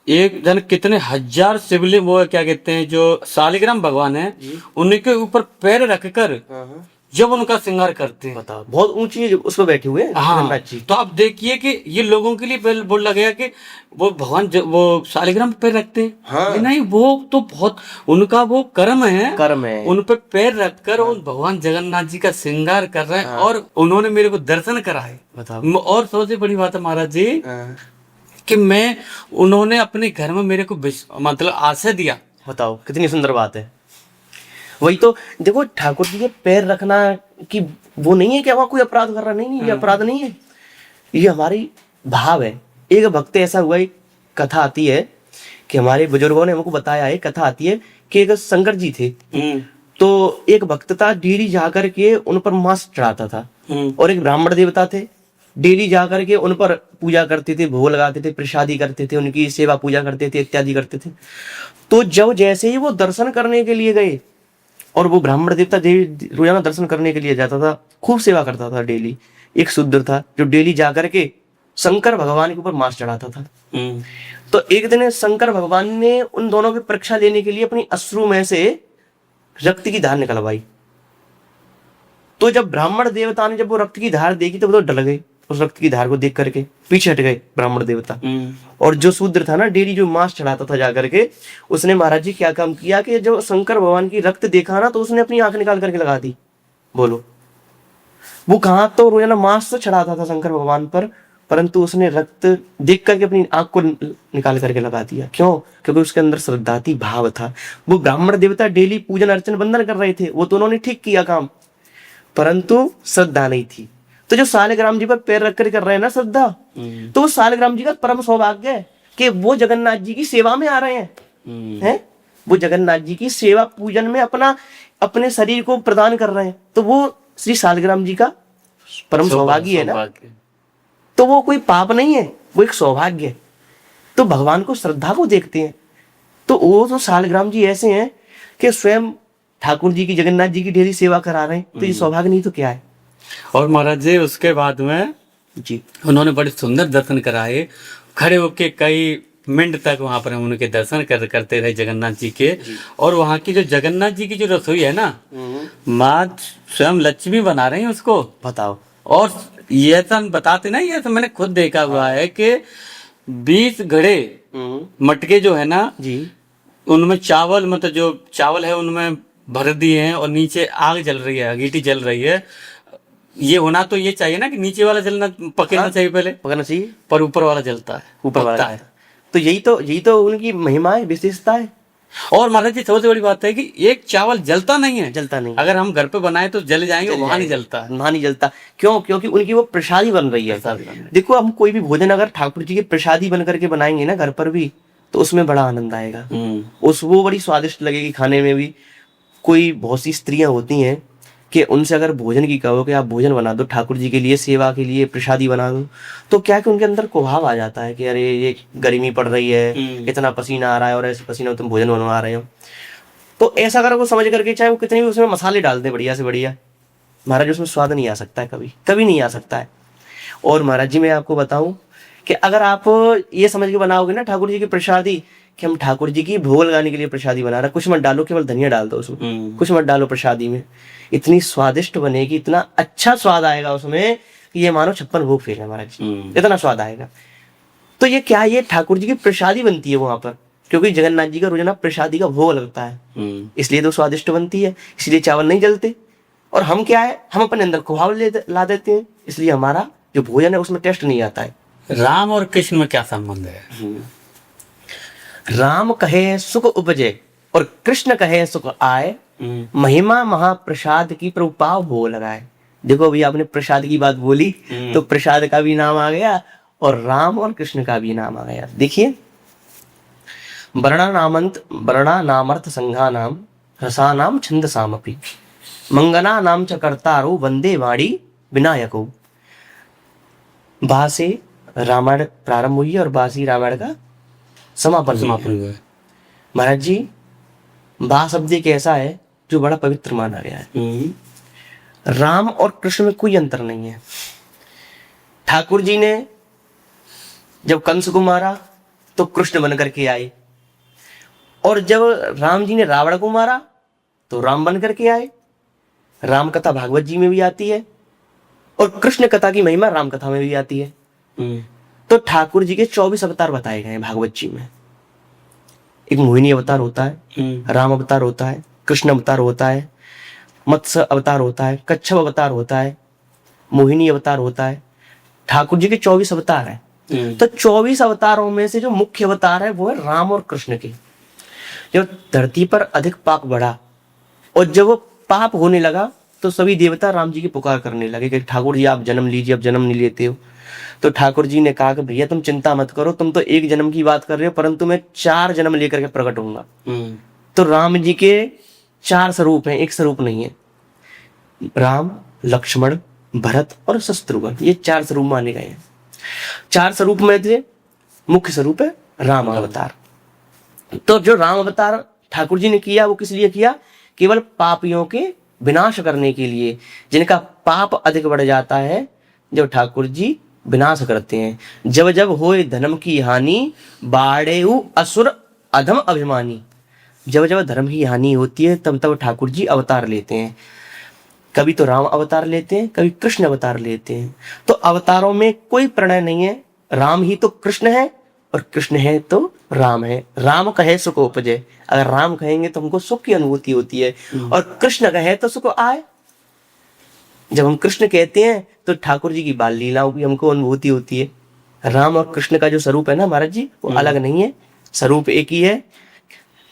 एक जन कितने हजार शिवलिंग, वो क्या कहते हैं जो शालिग्राम भगवान है, उनके ऊपर पैर रखकर जब उनका श्रृंगार करते हैं, बताओ, बहुत ऊंची उस पर बैठे हुए हैं हाँ जी। तो आप देखिए कि ये लोगों के लिए बोल लगा गया कि वो भगवान वो शालिग्राम पे पैर रखते हैं। हाँ। नहीं, वो तो बहुत उनका वो कर्म है, उन पे पैर रखकर उन भगवान जगन्नाथ जी का श्रृंगार कर रहे हैं। और उन्होंने मेरे को दर्शन कराए। बताओ। और सबसे बड़ी बात है महाराज जी कि उन्होंने अपने घर में मेरे को मतलब आश्रय दिया। बताओ कितनी सुंदर बात है। वही तो देखो, ठाकुर जी के पैर रखना कि वो नहीं है कि वहां कोई अपराध कर रहा, नहीं, ये अपराध नहीं है, ये हमारी भाव है। एक भक्त ऐसा हुआ, एक कथा आती है कि हमारे बुजुर्गों ने हमको बताया है, कथा आती है कि एक शंकर जी थे, तो एक भक्त था, डेली जाकर के उन पर मांस चढ़ाता था, और एक ब्राह्मण देवता थे, डेली जाकर के उन पर पूजा करते थे, भोग लगाते थे, प्रसादी करते थे, उनकी सेवा पूजा करते थे, इत्यादि करते थे। तो जब जैसे ही वो दर्शन करने के लिए गए, और वो ब्राह्मण देवता रोजाना दर्शन करने के लिए जाता था, खूब सेवा करता था डेली, एक शूद्र था जो डेली जाकर के शंकर भगवान के ऊपर मांस चढ़ाता था। तो एक दिन शंकर भगवान ने उन दोनों की परीक्षा लेने के लिए अपनी अश्रु में से रक्त की धार निकलवाई। तो जब ब्राह्मण देवता ने जब वो रक्त की धार देखी तो वो तो डर गए, उस रक्त की धार को देख करके पीछे हट गए ब्राह्मण देवता। और जो शूद्र था ना, डेली जो मांस चढ़ाता था जाकर के, उसने महाराज जी क्या काम किया कि जब शंकर भगवान की रक्त देखा ना, तो उसने अपनी आंख निकाल करके लगा दी। बोलो, वो कहाँ तो रोजाना मांस तो चढ़ाता था शंकर भगवान पर, परंतु उसने रक्त देख करके अपनी आंख को निकाल करके लगा दिया। क्यों? क्योंकि उसके अंदर श्रद्धा थी, भाव था। वो ब्राह्मण देवता डेली पूजन अर्चन बंदन कर रहे थे, वो तो उन्होंने ठीक किया काम, परंतु श्रद्धा नहीं थी। तो जो सालिग्राम जी पर पैर रख कर रहे हैं ना श्रद्धा, तो वो सालिग्राम जी का परम सौभाग्य है कि वो जगन्नाथ जी की सेवा में आ रहे हैं, वो जगन्नाथ जी की सेवा पूजन में अपने शरीर को प्रदान कर रहे हैं। तो वो श्री सालिग्राम जी का परम सौभाग्य है ना, तो वो कोई पाप नहीं है, वो एक सौभाग्य है। तो भगवान को श्रद्धा को देखते हैं, तो वो तो सालिग्राम जी ऐसे हैं कि स्वयं ठाकुर जी की, जगन्नाथ जी की डेली सेवा करा रहे हैं, तो ये सौभाग्य नहीं तो क्या है। और महाराज जी उसके बाद में जी उन्होंने बड़े सुंदर दर्शन कराए, खड़े होके कई मिनट तक वहां पर हम उनके दर्शन करते रहे जगन्नाथ जी के। और वहां की जो जगन्नाथ जी की जो रसोई है ना, माँ स्वयं लक्ष्मी बना रही है उसको, बताओ। और ये तो बताते ना, ये तो मैंने खुद देखा हुआ है कि 20 घड़े मटके जो है ना जी, उनमें चावल, मतलब जो चावल है उनमें भर दिए हैं, और नीचे आग जल रही है, अंगीठी जल रही है। ये होना तो ये चाहिए ना कि नीचे वाला जलना पकड़ना चाहिए, पहले पकड़ना चाहिए, पर ऊपर वाला जलता है, ऊपर वाला है। तो यही तो उनकी महिमा है, विशेषता है। और महाराज जी सबसे बड़ी बात है कि एक चावल जलता नहीं है, जलता नहीं, अगर हम घर पे बनाए तो जल जाएंगे, वहां नहीं जलता है, वहां नहीं जलता। क्यों? क्योंकि उनकी वो प्रसादी बन रही है। देखो, हम कोई भी भोजन अगर ठाकुर जी की प्रसादी बन करके बनाएंगे ना घर पर भी, तो उसमें बड़ा आनंद आएगा, वो बड़ी स्वादिष्ट लगेगी खाने में भी। कोई बहुत सी स्त्रियां होती हैं कि उनसे अगर भोजन की कहो कि आप भोजन बना दो ठाकुर जी के लिए, सेवा के लिए प्रसादी बना दो, तो क्या कि उनके अंदर कुभाव आ जाता है कि अरे ये गर्मी पड़ रही है, इतना पसीना आ रहा है, और ऐसे पसीना में तुम भोजन बनवा रहे हो। तो ऐसा अगर वो समझ करके, चाहे वो कितने भी उसमें मसाले डाल दे बढ़िया से बढ़िया, महाराज उसमें स्वाद नहीं आ सकता है, कभी कभी नहीं आ सकता है। और महाराज जी मैं आपको बताऊं कि अगर आप ये समझ के बनाओगे ना ठाकुर जी की प्रसादी कि हम ठाकुर जी की भोग लगाने के लिए प्रसादी बना रहे, कुछ मत डालो, केवल धनिया डाल दो उसमें, कुछ मत डालो प्रसादी में, इतनी स्वादिष्ट बनेगी, इतना अच्छा स्वाद आएगा उसमें कि ये मानो 56 भोग फेल है महाराज जी, इतना स्वाद आएगा। तो ये क्या, ये ठाकुर जी की प्रसादी बनती है वहां पर, क्योंकि जगन्नाथ जी का रोजाना प्रसादी का भोग लगता है, इसलिए तो स्वादिष्ट बनती है, इसलिए चावल नहीं जलते। और हम क्या है, हम अपने अंदर खुहाव ला देते हैं, इसलिए हमारा जो भोजन है उसमें टेस्ट नहीं आता है। राम और कृष्ण में क्या संबंध है? राम कहे सुख उपजे और कृष्ण कहे सुख आए, महिमा महाप्रसाद की प्रभु पाव भोग लगाए। देखो अभी आपने प्रसाद की बात बोली, तो प्रसाद का भी नाम आ गया और राम और कृष्ण का भी नाम आ गया। देखिए, वर्णा नामर्थ संघा नाम रसा नाम छंद सामपि मंगना नाम च कर्तारो वंदे वाणी विनायको। बा से रामायण प्रारंभ हुई है और बा से रामायण का समापन हुआ है। महाराज जी, बा शब्द एक ऐसा है जो बड़ा पवित्र माना गया है। राम और कृष्ण में कोई अंतर नहीं है। ठाकुर जी ने जब कंस को मारा तो कृष्ण बन करके आए, और जब राम जी ने रावण को मारा तो राम बन करके आए। राम कथा भागवत जी में भी आती है और कृष्ण कथा की महिमा राम कथा में भी आती है। तो ठाकुर जी के 24 अवतार बताए गए हैं भागवत जी में। एक मोहिनी अवतार होता है, राम अवतार होता है, कृष्ण अवतार होता है, मत्स्य अवतार होता है, कच्छप अवतार होता है, मोहिनी अवतार होता है। ठाकुर जी के 24 अवतार हैं। तो 24 अवतारों में से जो मुख्य अवतार है वो है राम और कृष्ण के। जब धरती पर अधिक पाप बढ़ा और जब वो पाप होने लगा तो सभी देवता राम जी की पुकार करने लगे कि ठाकुर जी आप जन्म लीजिए, अब जन्म नहीं लेते हो। तो ठाकुर जी ने कहा कि भैया तुम चिंता मत करो, तुम तो एक जन्म की बात कर रहे हो, परंतु मैं 4 जन्म लेकर के प्रकट होऊंगा। तो राम जी के 4 स्वरूप हैं, एक स्वरूप नहीं है। राम, लक्ष्मण, भरत और शत्रुघ्न, ये 4 स्वरूप माने गए हैं। 4 स्वरूप में से मुख्य स्वरूप है राम अवतार। तो जो राम अवतार ठाकुर जी ने किया वो किस लिए किया? केवल पापियों के विनाश करने के लिए। जिनका पाप अधिक बढ़ जाता है जब ठाकुर जी विनाश करते हैं। जब जब होए धर्म की हानि, बाढ़ेउ असुर अधम अभिमानी। जब जब धर्म की हानि होती है तब तब ठाकुर जी अवतार लेते हैं। कभी तो राम अवतार लेते हैं, कभी कृष्ण अवतार लेते हैं। तो अवतारों में कोई प्रणय नहीं है, राम ही तो कृष्ण है और कृष्ण है तो राम है। राम कहे सुख उपजे, अगर राम कहेंगे तो हमको सुख की अनुभूति होती है, और कृष्ण कहे तो सुख आए। जब हम कृष्ण कहते हैं तो ठाकुर जी की बाल लीलाओं की हमको अनुभूति होती है। राम और कृष्ण का जो स्वरूप है ना महाराज जी, वो अलग नहीं है, स्वरूप एक ही है।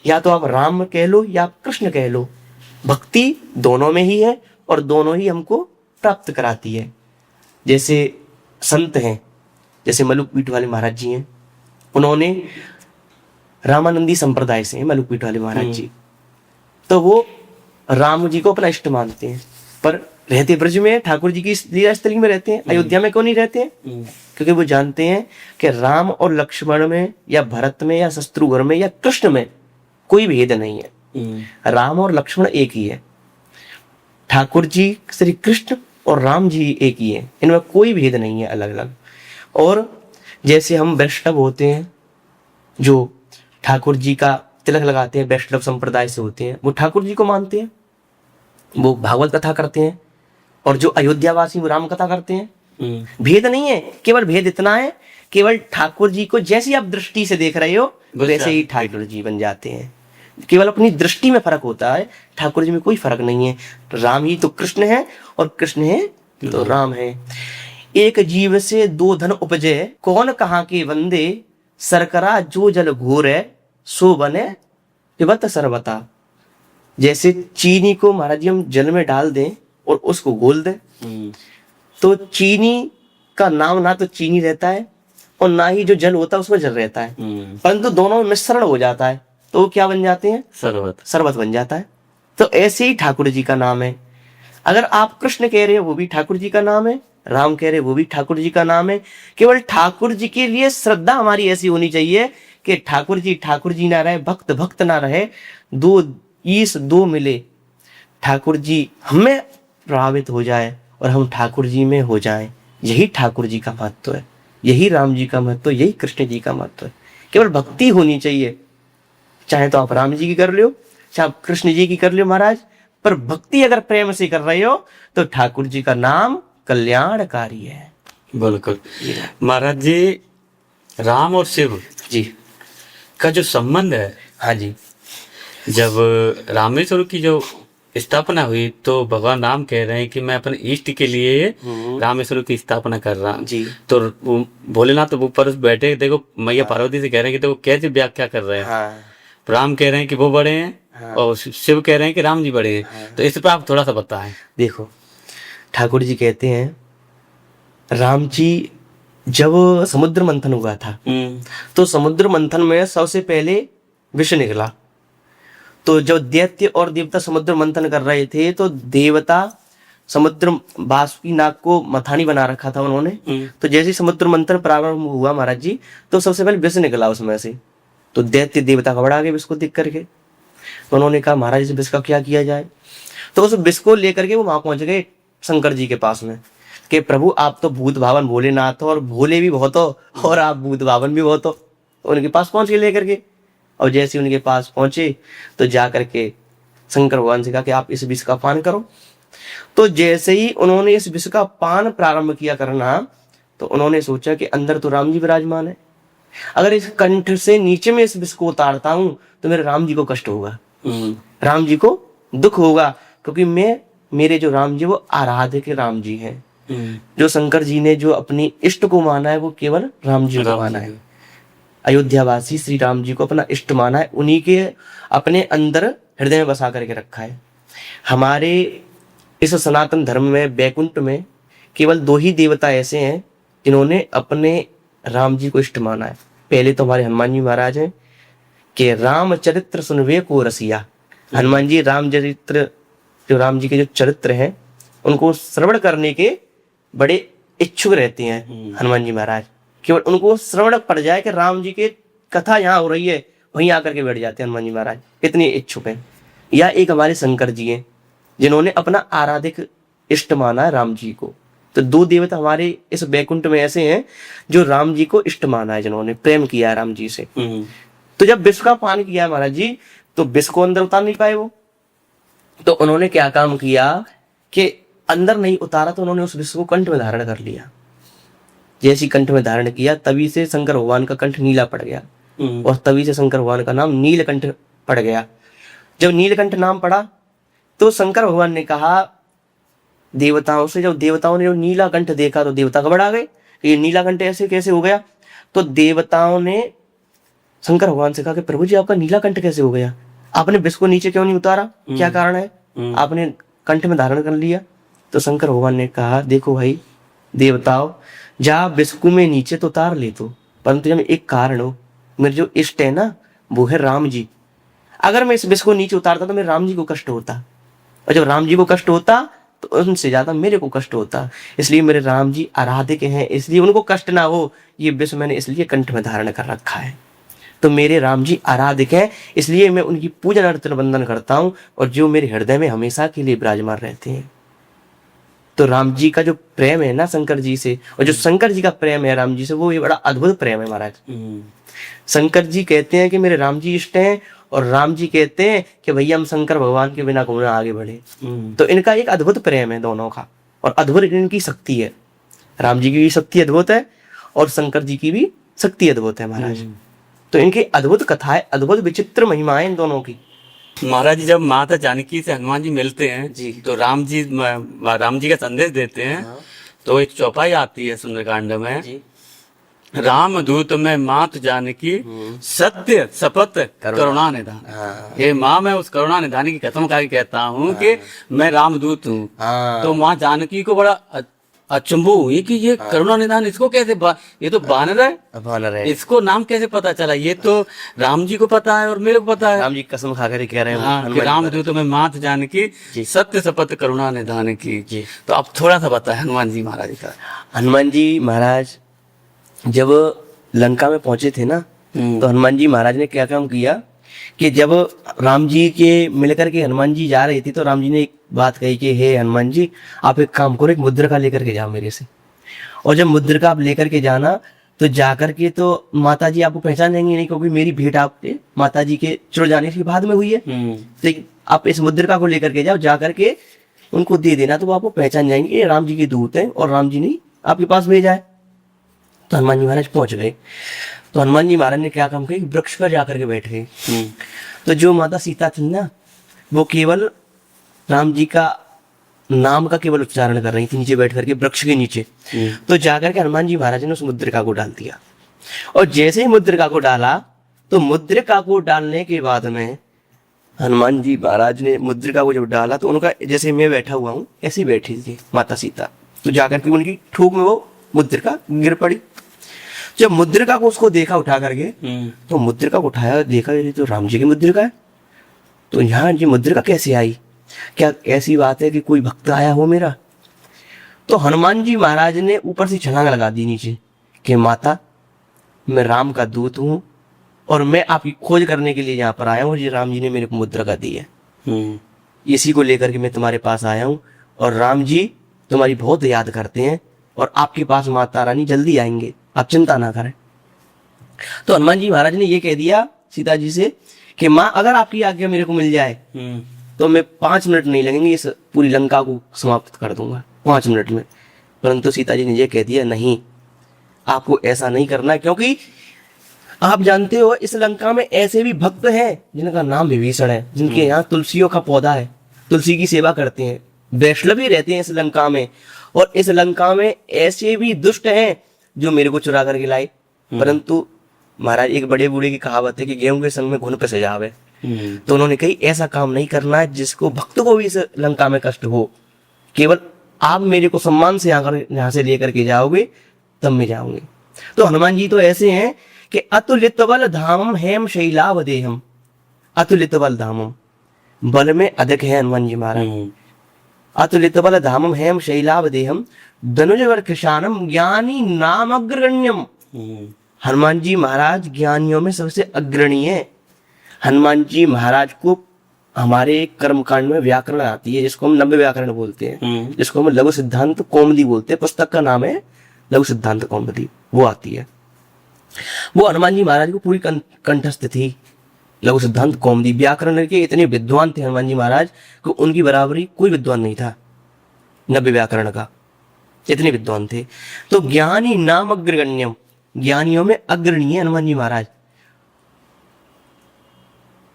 या तो आप राम कह लो या आप कृष्ण कह लो, भक्ति दोनों में ही है और दोनों ही हमको प्राप्त कराती है। जैसे संत हैं, जैसे मलुक पीठ वाले महाराज जी हैं, उन्होंने रामानंदी संप्रदाय से हैं मलुक पीठ वाले महाराज जी। तो वो राम जी को अपना इष्ट मानते हैं, पर रहते ब्रज में, ठाकुर जी की लीला स्थली में रहते हैं। अयोध्या में क्यों नहीं रहते हैं? क्योंकि वो जानते हैं कि राम और लक्ष्मण में या भरत में या शत्रुघ्न में या कृष्ण में कोई भेद नहीं है। राम और लक्ष्मण एक ही है, ठाकुर जी श्री कृष्ण और राम जी एक ही है, इनमें कोई भेद नहीं है अलग अलग। और जैसे हम वैष्णव होते हैं जो ठाकुर जी का तिलक लगाते हैं, वैष्णव संप्रदाय से होते हैं, वो ठाकुर जी को मानते हैं, वो भागवत कथा करते हैं। और जो अयोध्यावासी वो राम कथा करते हैं। भेद नहीं है, केवल भेद इतना है, केवल ठाकुर जी को जैसी आप दृष्टि से देख रहे हो वैसे ही ठाकुर जी बन जाते हैं। केवल अपनी दृष्टि में फर्क होता है, ठाकुर जी में कोई फर्क नहीं है। राम ही तो कृष्ण है और कृष्ण है तो राम है। एक जीव से 2 धन उपजे, कौन कहाँ के वंदे, सरकरा जो जल घोर है, सो बने पिबत सर्वता। जैसे चीनी को महाराज जी हम जल में डाल दें और उसको घोल दें, तो चीनी का नाम ना तो चीनी रहता है और ना ही जो जल होता है उसमें जल रहता है, परंतु दोनों में मिश्रण हो जाता है तो वो क्या बन जाते हैं? शरबत बन जाता है। तो ऐसे ही ठाकुर जी का नाम है। अगर आप कृष्ण कह रहे हो वो भी ठाकुर जी का नाम है, राम कह रहे वो भी ठाकुर जी का नाम है। केवल ठाकुर जी के लिए श्रद्धा हमारी ऐसी होनी चाहिए कि ठाकुर जी ना रहे, भक्त भक्त ना रहे, 2 ईस 2 मिले, ठाकुर जी हमें प्रभावित हो जाए और हम ठाकुर जी में हो जाएं। यही ठाकुर जी का महत्व है, यही राम जी का महत्व, यही कृष्ण जी का महत्व है। केवल भक्ति होनी चाहिए, चाहे तो आप राम जी की कर लो, चाहे आप कृष्ण जी की कर लो महाराज, पर भक्ति अगर प्रेम से कर रहे हो तो ठाकुर जी का नाम कल्याणकारी है। बिल्कुल महाराज जी, राम और शिव जी का जो संबंध है, हाँ जी, जब रामेश्वर की जो स्थापना हुई तो भगवान राम कह रहे हैं कि मैं अपने इष्ट के लिए रामेश्वर की स्थापना कर रहा हूँ। तो भोलेनाथ तो ऊपर बैठे, देखो मैया पार्वती से कह रहे हैं कि देखो कैसे व्याख्या कर रहे हैं। हाँ। राम कह रहे हैं कि वो बड़े हैं, हाँ। और शिव कह रहे हैं कि राम जी बड़े हैं, हाँ। तो इस पर आप थोड़ा सा बताएं। देखो ठाकुर जी कहते हैं, राम जी जब समुद्र मंथन हुआ था तो समुद्र मंथन में सबसे पहले विष निकला। तो जब दैत्य और देवता समुद्र मंथन कर रहे थे तो देवता समुद्र बासुकी नाग को मथानी बना रखा था उन्होंने। तो जैसे समुद्र मंथन प्रारंभ हुआ महाराज जी, तो सबसे पहले विष निकला उसमें से। तो दैत्य देवता घबरा गए विष को देख करके। तो उन्होंने कहा महाराज इस विष का क्या किया जाए। तो उस विष को लेकर के वो वहां पहुंच गए शंकर जी के पास में कि प्रभु आप तो भूत भावन भोलेनाथ हो और भोले भी बहुत हो और आप भूत भावन भी बहुत हो। तो उनके पास पहुंच के लेकर के, और जैसे उनके पास पहुंचे तो जा करके शंकर भगवान से कहा कि आप इस विष का पान करो। तो जैसे ही उन्होंने इस विष का पान प्रारंभ किया करना, तो उन्होंने सोचा कि अंदर तो राम जी विराजमान है, अगर इस कंठ से नीचे में इस विष को उतारता हूं तो मेरे राम जी को कष्ट होगा, राम जी को दुख होगा, क्योंकि मेरे जो राम जी वो आराध्य के राम जी हैं। जो शंकर जी ने जो अपनी इष्ट को माना है वो केवल राम जी को माना है। अयोध्यावासी श्री राम जी को अपना इष्ट माना है, उन्हीं के अपने अंदर हृदय में बसा करके रखा है। हमारे इस सनातन धर्म में वैकुंठ में केवल 2 ही देवता ऐसे हैं जिन्होंने अपने राम जी को इष्ट माना है। पहले तो हमारे हनुमान जी महाराज हैं कि राम चरित्र सुनवे को रसिया। हनुमान जी राम चरित्र, जो राम जी के जो चरित्र हैं उनको श्रवण करने के बड़े इच्छुक रहते हैं हनुमान जी महाराज। केवल उनको श्रवण पड़ जाए कि राम जी की कथा यहाँ हो रही है, वहीं आकर के बैठ जाते हैं हनुमान जी महाराज, इतने इच्छुक हैं। या एक हमारे शंकर जी हैं जिन्होंने अपना आराधिक इष्ट माना है राम जी को। तो 2 देवता हमारे इस बैकुंठ में ऐसे हैं जो राम जी को इष्ट माना है, जिन्होंने प्रेम किया है राम जी से। तो जब विष का पान किया है महाराज जी, तो विष को अंदर उतार नहीं पाए वो, तो उन्होंने क्या काम किया कि अंदर नहीं उतारा, तो उन्होंने उस विष को कंठ में धारण कर लिया। जैसी कंठ में धारण किया तभी से शंकर भगवान का कंठ नीला पड़ गया, और तभी से शंकर भगवान का नाम नीलकंठ पड़ गया। जब नीलकंठ नाम पड़ा तो शंकर भगवान ने कहा देवताओं से, जब देवताओं ने नीला कंठ देखा तो देवता घबरा गए कि ये नीला कंठ ऐसे कैसे हो गया। तो देवताओं ने शंकर भगवान से कहा कि प्रभु जी आपका नीला कंठ कैसे हो गया, आपने विष को नीचे क्यों नहीं उतारा, क्या कारण है, आपने कंठ में धारण कर लिया। तो शंकर भगवान ने कहा देखो भाई देवताओं, जा विष को मैं नीचे तो उतार ले तो, परंतु जब एक कारण हो, मेरे जो इष्ट है ना वो है राम जी। अगर मैं इस विष को नीचे उतारता तो मेरे राम जी को कष्ट होता, और जब राम जी को कष्ट होता तो उनसे ज्यादा मेरे को कष्ट होता। इसलिए मेरे राम जी आराधिक हैं, इसलिए उनको कष्ट ना हो, ये विष मैंने इसलिए कंठ में धारण कर रखा है। तो मेरे राम जी आराधिक हैं, इसलिए मैं उनकी पूजन अर्चना वंदन करता हूँ, और जो मेरे हृदय में हमेशा के लिए विराजमान रहते हैं। तो राम जी का जो प्रेम है ना शंकर जी से, और जो शंकर जी का प्रेम है राम जी से, वो ये बड़ा अद्भुत प्रेम है महाराज। शंकर जी कहते हैं कि मेरे राम जी इष्ट हैं, और राम जी कहते हैं कि भैया हम शंकर भगवान के बिना घूमना आगे बढ़े। तो इनका एक अद्भुत प्रेम है दोनों का, और अद्भुत इनकी शक्ति है। राम जी की भी शक्ति अद्भुत है और शंकर जी की भी शक्ति अद्भुत है महाराज। तो इनकी अद्भुत कथाएं, अद्भुत विचित्र महिमाएं इन दोनों की। महाराज जी जब माता जानकी से हनुमान जी मिलते हैं जी, तो राम जी का संदेश देते हैं। तो एक चौपाई आती है सुंदरकांड में जी, राम दूत में मात जानकी सत्य शपथ करुणा निधान। ये माँ, मैं उस करुणा निधान की कसम खा के कहता हूँ कि मैं रामदूत हूँ। तो माँ जानकी को बड़ा अचंभो हुई कि ये करुणा निधान इसको कैसे ये तो बानर है, इसको नाम कैसे पता चला। ये तो राम जी को पता है और मेरे को पता है। राम जी कसम खा कर कह रहे हैं हाँ, कि रामदूत में मात जानकी सत्य शपथ करुणा निधान की। तो अब थोड़ा सा बताए हनुमान जी महाराज का। हनुमान जी महाराज जब लंका में पहुंचे थे ना, तो हनुमान जी महाराज ने क्या काम किया कि जब राम जी के मिलकर के हनुमान जी जा रही थी, तो राम जी ने एक बात कही कि हे हनुमान जी, आप एक काम करो, एक मुद्रिका लेकर के जाओ मेरे से। और जब मुद्रिका आप लेकर के जाना, तो जाकर के तो माता जी आपको पहचानेंगे नहीं, क्योंकि मेरी भेंट आपके माता जी के चुड़ जाने के बाद में हुई है। तो आप इस मुद्रिका को लेकर के जाओ, जाकर के उनको दे देना, तो वो आपको पहचान जाएंगे, ये राम जी के दूत हैं और राम जी ने आपके पास भेजा है। तो हनुमान जी महाराज पहुंच गए। तो हनुमान जी महाराज ने क्या काम किया, वृक्ष पर जाकर के बैठ गए। तो जो माता सीता थी ना, वो केवल राम जी का नाम का केवल उच्चारण कर रही थी नीचे बैठ करके, वृक्ष के नीचे। तो जाकर के हनुमान जी महाराज ने उस मुद्रिका को डाल दिया, और जैसे ही मुद्रिका को डाला, तो मुद्रिका को डालने के बाद में हनुमान जी महाराज ने मुद्रिका को जब डाला, तो उनका जैसे मैं बैठा हुआ हूँ ऐसे ही बैठी थी माता सीता। तो जाकर के उनकी ठूक में वो मुद्रिका गिर पड़ी। जब मुद्रिका को उसको देखा उठा करके, तो मुद्रिका को उठाया, देखा ये तो राम जी की मुद्रिका है। तो यहाँ जी मुद्रिका कैसे आई, क्या ऐसी बात है कि कोई भक्त आया हो मेरा। तो हनुमान जी महाराज ने ऊपर से छलांग लगा दी नीचे कि माता, मैं राम का दूत हूँ और मैं आपकी खोज करने के लिए यहाँ पर आया हूँ, और ये राम जी ने मेरे को मुद्रिका दी है, इसी को लेकर के मैं तुम्हारे पास आया हूँ, और राम जी तुम्हारी बहुत याद करते हैं, और आपके पास माता रानी जल्दी आएंगे, आप चिंता ना करें। तो हनुमान जी महाराज ने ये कह दिया सीता जी से कि माँ, अगर आपकी आज्ञा मेरे को मिल जाए तो मैं 5 मिनट नहीं लगेंगे, इस पूरी लंका को समाप्त कर दूंगा 5 मिनट में। परंतु सीता जी ने ये कह दिया, नहीं, आपको ऐसा नहीं करना, क्योंकि आप जानते हो इस लंका में ऐसे भी भक्त हैं जिनका नाम विभीषण है, जिनके यहाँ तुलसियों का पौधा है, तुलसी की सेवा करते हैं, वैष्णव भी रहते हैं इस लंका में। और इस लंका में ऐसे भी दुष्ट हैं जो मेरे को चुरा करके लाए। परंतु महाराज, एक बड़े बूढ़े की कहावत है कि गेहूं के संग में घुन पे सजावे। तो उन्होंने कही ऐसा काम नहीं करना है जिसको भक्त को भी इस लंका में कष्ट हो, केवल आप मेरे को सम्मान से यहाँ से लेकर के जाओगे तब मैं जाऊंगी। तो हनुमान जी तो ऐसे हैं कि अतुलित बल धामम हेम शैलाव देहम, अतुलित बल धामम, बल में अधिक है हनुमान जी महाराज। अतुलित बल धामम हेम शैलाव देहम धनुजवर कृशानम ज्ञानी नाम अग्रगण्यम। हनुमान जी महाराज ज्ञानियों में सबसे अग्रणी है। हनुमान जी महाराज को हमारे कर्मकांड में व्याकरण आती है, जिसको हम नव्य व्याकरण बोलते हैं, जिसको हम लघु सिद्धांत कौमुदी बोलते हैं। पुस्तक का नाम है लघु सिद्धांत कौमुदी, वो आती है। वो हनुमान जी महाराज को पूरी कंठस्थ थी लघु सिद्धांत कौमुदी। व्याकरण के इतने विद्वान थे हनुमान जी महाराज को उनकी बराबरी कोई विद्वान नहीं था नव्य व्याकरण का, इतने विद्वान थे। तो ज्ञानी नाम अग्रगण्यम, ज्ञानियों में अग्रणी है हनुमान जी महाराज।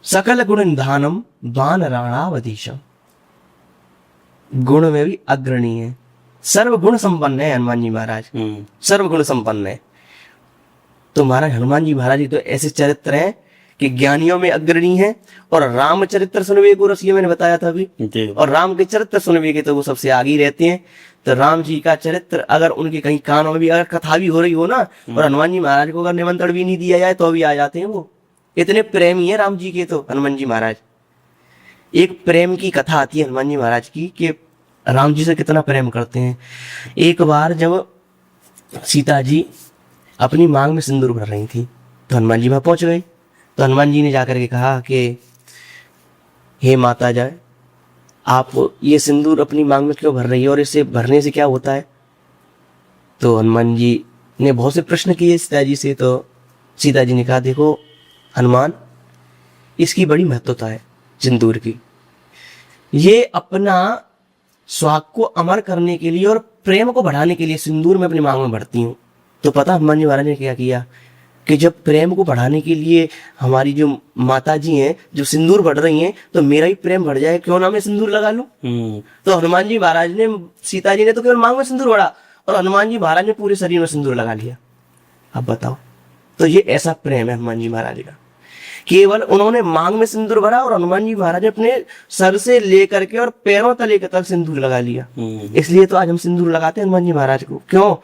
सकल गुण निधानम वानराणावधीशम, गुण में भी अग्रणी है, सर्व गुण संपन्न है हनुमान जी महाराज, सर्व गुण संपन्न है। तो महाराज हनुमान जी महाराज तो ऐसे चरित्र हैं कि ज्ञानियों में अग्रणी है। और राम चरित्र सुनवे को रसिया मैंने बताया था अभी, और राम के चरित्र सुनवे के तो वो सबसे आगे ही रहते हैं। तो राम जी का चरित्र अगर उनके कहीं कानों में भी अगर कथा भी हो रही हो ना, और हनुमान जी महाराज को अगर निमंत्रण भी नहीं दिया जाए तो भी आ जाते हैं। वो इतने प्रेमी है राम जी के तो हनुमान जी महाराज। एक प्रेम की कथा आती है हनुमान जी महाराज की कि राम जी से कितना प्रेम करते हैं। एक बार जब सीता जी अपनी मांग में सिंदूर भर रही थी तो हनुमान जी वहां पहुंच गए। तो हनुमान जी ने जाकर के कहा कि हे माता जाए, आप ये सिंदूर अपनी मांग में क्यों भर रही है और इसे भरने से क्या होता है? तो हनुमान जी ने बहुत से प्रश्न किए सीता जी से। तो सीता जी ने कहा देखो हनुमान, इसकी बड़ी महत्वता है सिंदूर की। ये अपना स्वाग को अमर करने के लिए और प्रेम को बढ़ाने के लिए सिंदूर में अपनी मांग में भरती हूँ। तो पता हनुमान जी महाराज ने क्या किया कि जब प्रेम को बढ़ाने के लिए हमारी जो माता जी हैं जो सिंदूर बढ़ रही हैं, तो मेरा ही प्रेम बढ़ जाए, क्यों ना मैं सिंदूर लगा लूं। तो हनुमान जी महाराज ने, सीता जी ने तो केवल मांग में सिंदूर बढ़ा और हनुमान जी महाराज ने पूरे शरीर में सिंदूर लगा लिया। अब बताओ, तो ये ऐसा प्रेम है हनुमान जी महाराज का। केवल उन्होंने मांग में सिंदूर भरा और हनुमान जी महाराज अपने सर से लेकर के और पैरों तले तक सिंदूर लगा लिया। इसलिए तो आज हम सिंदूर लगाते हैं हनुमान जी महाराज को। क्यों?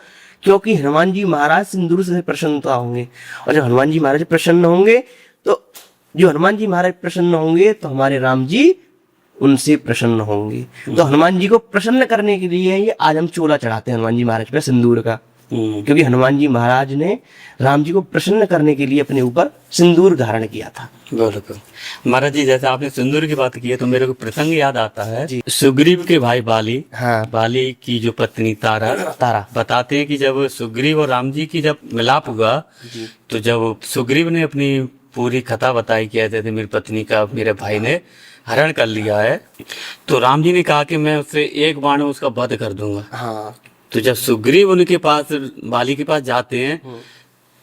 क्योंकि हनुमान जी महाराज सिंदूर से प्रसन्नता होंगे, और जब हनुमान जी महाराज प्रसन्न होंगे तो जो हनुमान जी महाराज प्रसन्न होंगे तो हमारे राम जी उनसे प्रसन्न होंगे। तो हनुमान जी को प्रसन्न करने के लिए ये आज हम चोला चढ़ाते हैं हनुमान जी महाराज पे सिंदूर का, क्योंकि हनुमान जी महाराज ने राम जी को प्रसन्न करने के लिए अपने ऊपर सिंदूर धारण किया था। बिल्कुल महाराज जी, जैसे आपने सिंदूर की बात की है तो मेरे को प्रसंग याद आता है सुग्रीव के भाई बाली, बाली की जो पत्नी तारा बताते हैं कि जब सुग्रीव और राम जी की जब मिलाप हुआ तो जब सुग्रीव ने अपनी पूरी कथा बताई कि ऐसे मेरी पत्नी का मेरे भाई ने हरण कर लिया है, तो राम जी ने कहा कि मैं उससे एक बाण में उसका वध कर दूंगा। तो जब सुग्रीव उनके पास बाली के पास जाते हैं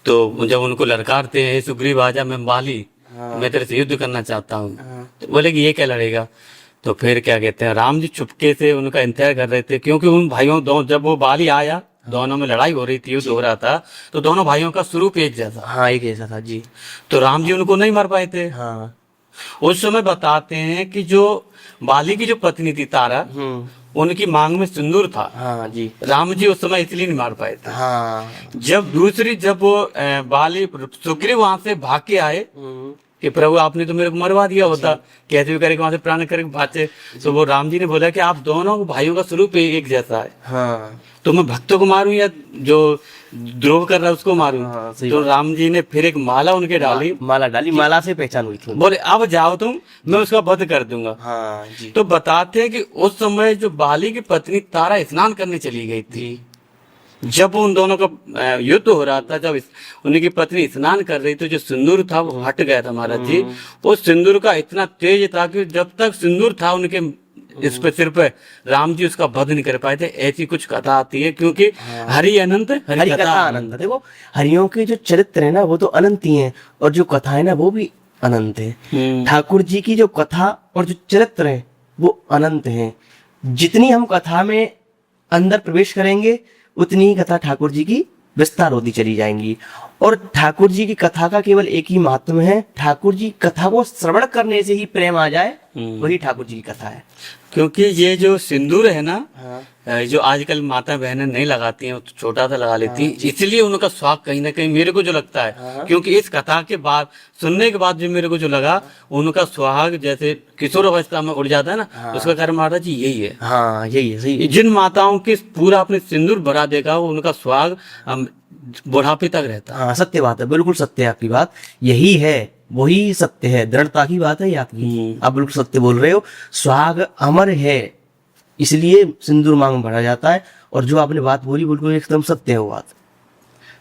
तो जब उनको ललकारते हैं सुग्रीव आजा, मैं बाली मैं तेरे से युद्ध करना चाहता हूँ। तो बोले कि ये क्या लड़ेगा? तो फिर क्या कहते हैं, राम जी चुपके से उनका इंतजार कर रहे थे, क्योंकि उन भाइयों जब वो बाली आया दोनों में लड़ाई हो रही थी, युद्ध हो रहा था, तो दोनों भाइयों का स्वरूप एक जैसा, एक जैसा था जी। तो राम जी उनको नहीं मार पाए थे। उस समय बताते हैं कि जो बाली की जो पत्नी थी तारा, उनकी मांग में सिंदूर था। जी। राम जी उस समय इसलिए नहीं मार पाए थे। जब वो बाली सुग्रीव वहां से भाग के आए कि प्रभु आपने तो मेरे को मरवा दिया होता, कैसे भी करके वहां से प्राण करके भागे, तो वो राम जी ने बोला कि आप दोनों भाइयों का स्वरूप एक जैसा है। तो मैं भक्तों को मारूं या जो द्रोह कर रहा है उसको मारूं? तो राम जी ने फिर एक माला उनके डाली, माला से पहचान हुई थी। बोले अब जाओ तुम, मैं उसका वध कर दूंगा। जी। तो बताते हैं कि उस समय जो बाली की पत्नी तारा स्नान करने चली गई थी, जब उन दोनों का युद्ध हो रहा था, जब उनकी पत्नी स्नान कर रही थी, जो सिंदूर था वो हट गया था महाराज जी। उस सिंदूर का इतना तेज था कि जब तक सिंदूर था उनके इस पे सिर पे, राम जी उसका वध नहीं कर पाए थे। ऐसी कुछ कथा आती है, क्योंकि हरि अनंत हरि कथा अनंत। देखो हरियों के जो चरित्र है ना वो तो अनंत ही है, और जो कथा है ना वो भी अनंत है। ठाकुर जी की जो कथा और जो चरित्र है वो अनंत है। जितनी हम कथा में अंदर प्रवेश करेंगे उतनी ही कथा ठाकुर जी की विस्तार होती चली जाएंगी। और ठाकुर जी की कथा का केवल एक ही महात्म है, ठाकुर जी कथा को श्रवण करने से ही प्रेम आ जाए, वही ठाकुर जी की कथा है। क्योंकि ये जो सिंदूर है ना, हाँ। जो आजकल माता बहनें नहीं लगाती हैं, वो तो छोटा सा लगा लेती हैं, इसलिए उनका स्वाद कहीं ना कहीं मेरे को जो लगता है, क्योंकि इस कथा के बाद सुनने के बाद जो मेरे को जो लगा, उनका सुहाग जैसे किशोर अवस्था में उड़ जाता है ना, उसका कारण माता जी यही है। हाँ यही है, सही है। जिन माताओं के पूरा अपने सिंदूर भरा देखा, वो उनका सुहाग बुढ़ापे तक रहता है। हाँ सत्य बात है, बिल्कुल सत्य है आपकी बात, यही है, वही सत्य है, दृढ़ता की बात है ये आपकी, आप बिल्कुल सत्य बोल रहे हो। सुहाग अमर है, इसलिए सिंदूर मांग भरा जाता है। और जो आपने बात बोली बिल्कुल एकदम सत्य है वो बात।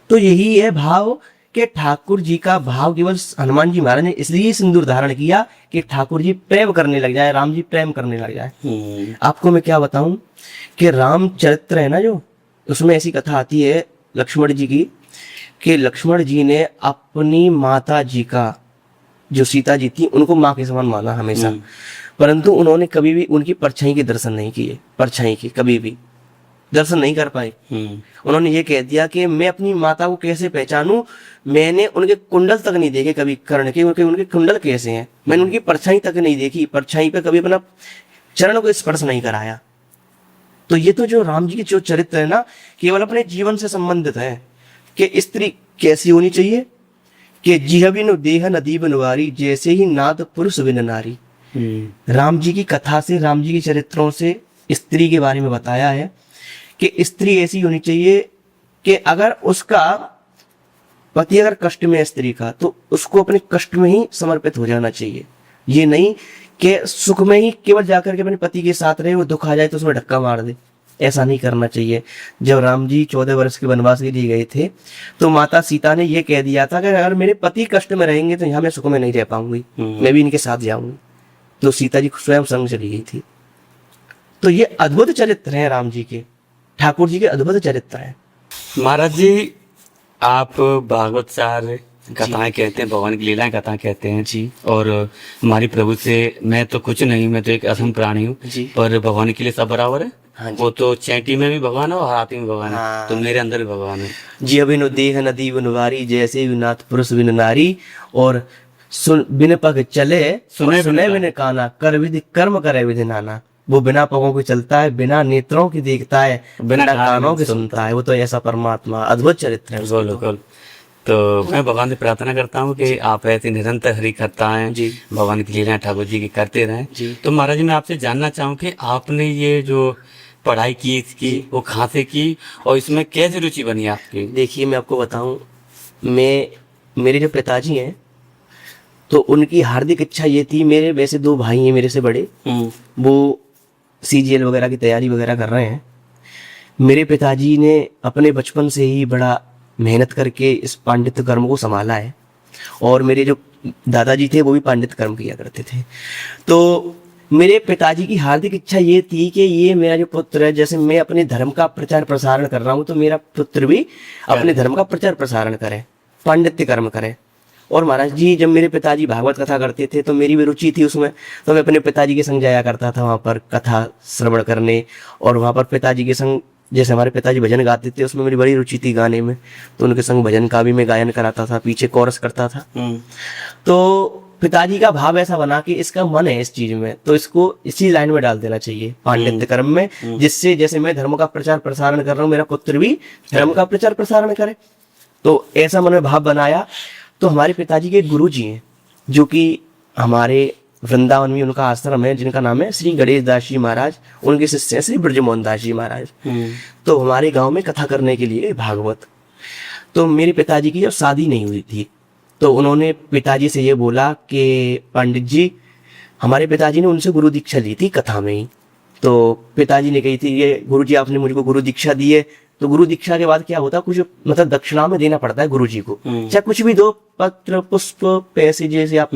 तो यही है भाव कि ठाकुर जी का भाव केवल हनुमान जी महाराज ने इसलिए सिंदूर धारण किया कि ठाकुर जी प्रेम करने लग जाए, राम जी प्रेम करने लग जाए। आपको मैं क्या बताऊं कि राम चरित्र है ना जो, उसमें ऐसी कथा आती है लक्ष्मण जी की, कि लक्ष्मण जी ने अपनी माता जी का, जो सीता जी थी, उनको माँ के समान माना हमेशा, परंतु उन्होंने कभी भी उनकी परछाई के दर्शन नहीं किए, परछाई के कभी भी दर्शन नहीं कर पाए। उन्होंने ये कह दिया कि मैं अपनी माता को कैसे पहचानूं, मैंने उनके कुंडल तक नहीं देखे कभी कर्ण के, उनके कुंडल कैसे हैं, मैंने उनकी परछाई तक नहीं देखी, परछाई पे कभी अपना चरण को स्पर्श नहीं कराया। तो ये तो जो राम जी के जो चरित्र है ना, केवल अपने जीवन से संबंधित है कि स्त्री कैसी होनी चाहिए, कि जिह बिनु देह नदी बनवारी, जैसे ही नाद पुरुष बिन नारी। राम जी की कथा से, राम जी के चरित्रों से स्त्री के बारे में बताया है कि स्त्री ऐसी होनी चाहिए कि अगर उसका पति अगर कष्ट में है स्त्री का, तो उसको अपने कष्ट में ही समर्पित हो जाना चाहिए। ये नहीं कि सुख में ही केवल जाकर के अपने पति के साथ रहे, वो दुख आ जाए तो उसमें धक्का मार दे, ऐसा नहीं करना चाहिए। जब राम जी 14 वर्ष के वनवास के लिए गए थे, तो माता सीता ने यह कह दिया था कि अगर मेरे पति कष्ट में रहेंगे तो यहाँ मैं सुख में नहीं रह पाऊंगी, मैं भी इनके साथ जाऊंगी। तो सीता जी स्वयं संग चली गई थी। तो ये अद्भुत चरित्र है राम जी के, ठाकुर जी के अद्भुत चरित्र है। महाराज जी, आप भागवत सार कथाएं कहते हैं, भगवान की लीलाएं कथा कहते हैं जी। और हमारी प्रभु से मैं तो कुछ नहीं, मैं तो एक असम प्राणी हूँ, जी। पर भगवान के लिए सब बराबर है। हाँ जी। वो तो चैटी में भी भगवान है और हाथी में भगवान हाँ। है, तो मेरे अंदर भी भगवान है। जिह बिनु देह नदी बनवारी, जैसे नाथ पुरुष बिन नारी। और सुन बिन पग चले, सुने बिन काना, कर विधि कर्म करे विधि नाना। वो बिना पगों के चलता है, बिना नेत्रों की देखता है, बिना कानों के सुनता है। वो तो ऐसा परमात्मा, अद्भुत चरित्र है। बिल्कुल। तो मैं भगवान से प्रार्थना करता हूँ कि आप ऐसी निरंतर हरि कथाएं जी। भगवान की लीलाएं ठाकुर जी की करते रहें। जी। तो महाराज जी, मैं आपसे जानना चाहूँ कि आपने ये जो पढ़ाई की इसकी, वो कहाँ से की और इसमें कैसे रुचि बनी आपकी? देखिए मैं आपको बताऊं, मेरे जो पिताजी हैं, तो उनकी हार्दिक इच्छा ये थी, मेरे वैसे 2 भाई हैं मेरे से बड़े, वो CGL वगैरह की तैयारी वगैरह कर रहे हैं। मेरे पिताजी ने अपने बचपन से ही बड़ा मेहनत करके इस पांडित्य कर्म को संभाला है, और मेरे जो दादाजी थे वो भी पांडित्य कर्म किया करते थे। तो मेरे पिताजी की हार्दिक इच्छा ये थी कि ये मेरा जो पुत्र है, जैसे मैं अपने धर्म का प्रचार प्रसारण कर रहा हूँ, तो मेरा पुत्र भी अपने धर्म का प्रचार प्रसारण करे, पांडित्य कर्म करे। और महाराज जी, जब मेरे पिताजी भागवत कथा करते थे तो मेरी भी रुचि थी उसमें, तो मैं अपने पिताजी के संग जाया करता था वहाँ पर कथा श्रवण करने। और वहाँ पर पिताजी के संग, जैसे हमारे पिताजी भजन गाते थे, उसमें मेरी बड़ी रुचि थी गाने में, तो उनके संग भजन का भी मैं गायन कराता था, पीछे कोरस करता था। तो पिताजी का भाव ऐसा बना कि इसका मन है इस चीज में, तो इसको इसी लाइन में डाल देना चाहिए, पांडित्य कर्म में, जिससे जैसे मैं धर्म का प्रचार प्रसारण कर रहा हूँ, मेरा पुत्र भी धर्म का प्रचार प्रसारण करे। तो ऐसा मन में भाव बनाया। तो हमारे पिताजी के गुरु जी हैं, जो कि हमारे वृंदावन में उनका आश्रम है, जिनका नाम है श्री गणेश दास जी महाराज, उनके शिष्य हैं श्री ब्रजमोहन दास जी महाराज। तो हमारे गांव में कथा करने के लिए भागवत। तो मेरे पिताजी की जब शादी नहीं हुई थी, तो उन्होंने पिताजी से ये बोला कि पंडित जी, हमारे पिताजी ने उनसे गुरु दीक्षा ली थी कथा में ही। तो पिताजी ने कही थी, ये गुरु जी आपने मुझको गुरु दीक्षा दी है, तो गुरु दीक्षा के बाद क्या होता है, कुछ मतलब दक्षिणा में देना पड़ता है गुरु जी को, चाहे कुछ भी दो, पत्र पुष्प पैसे, जैसे आप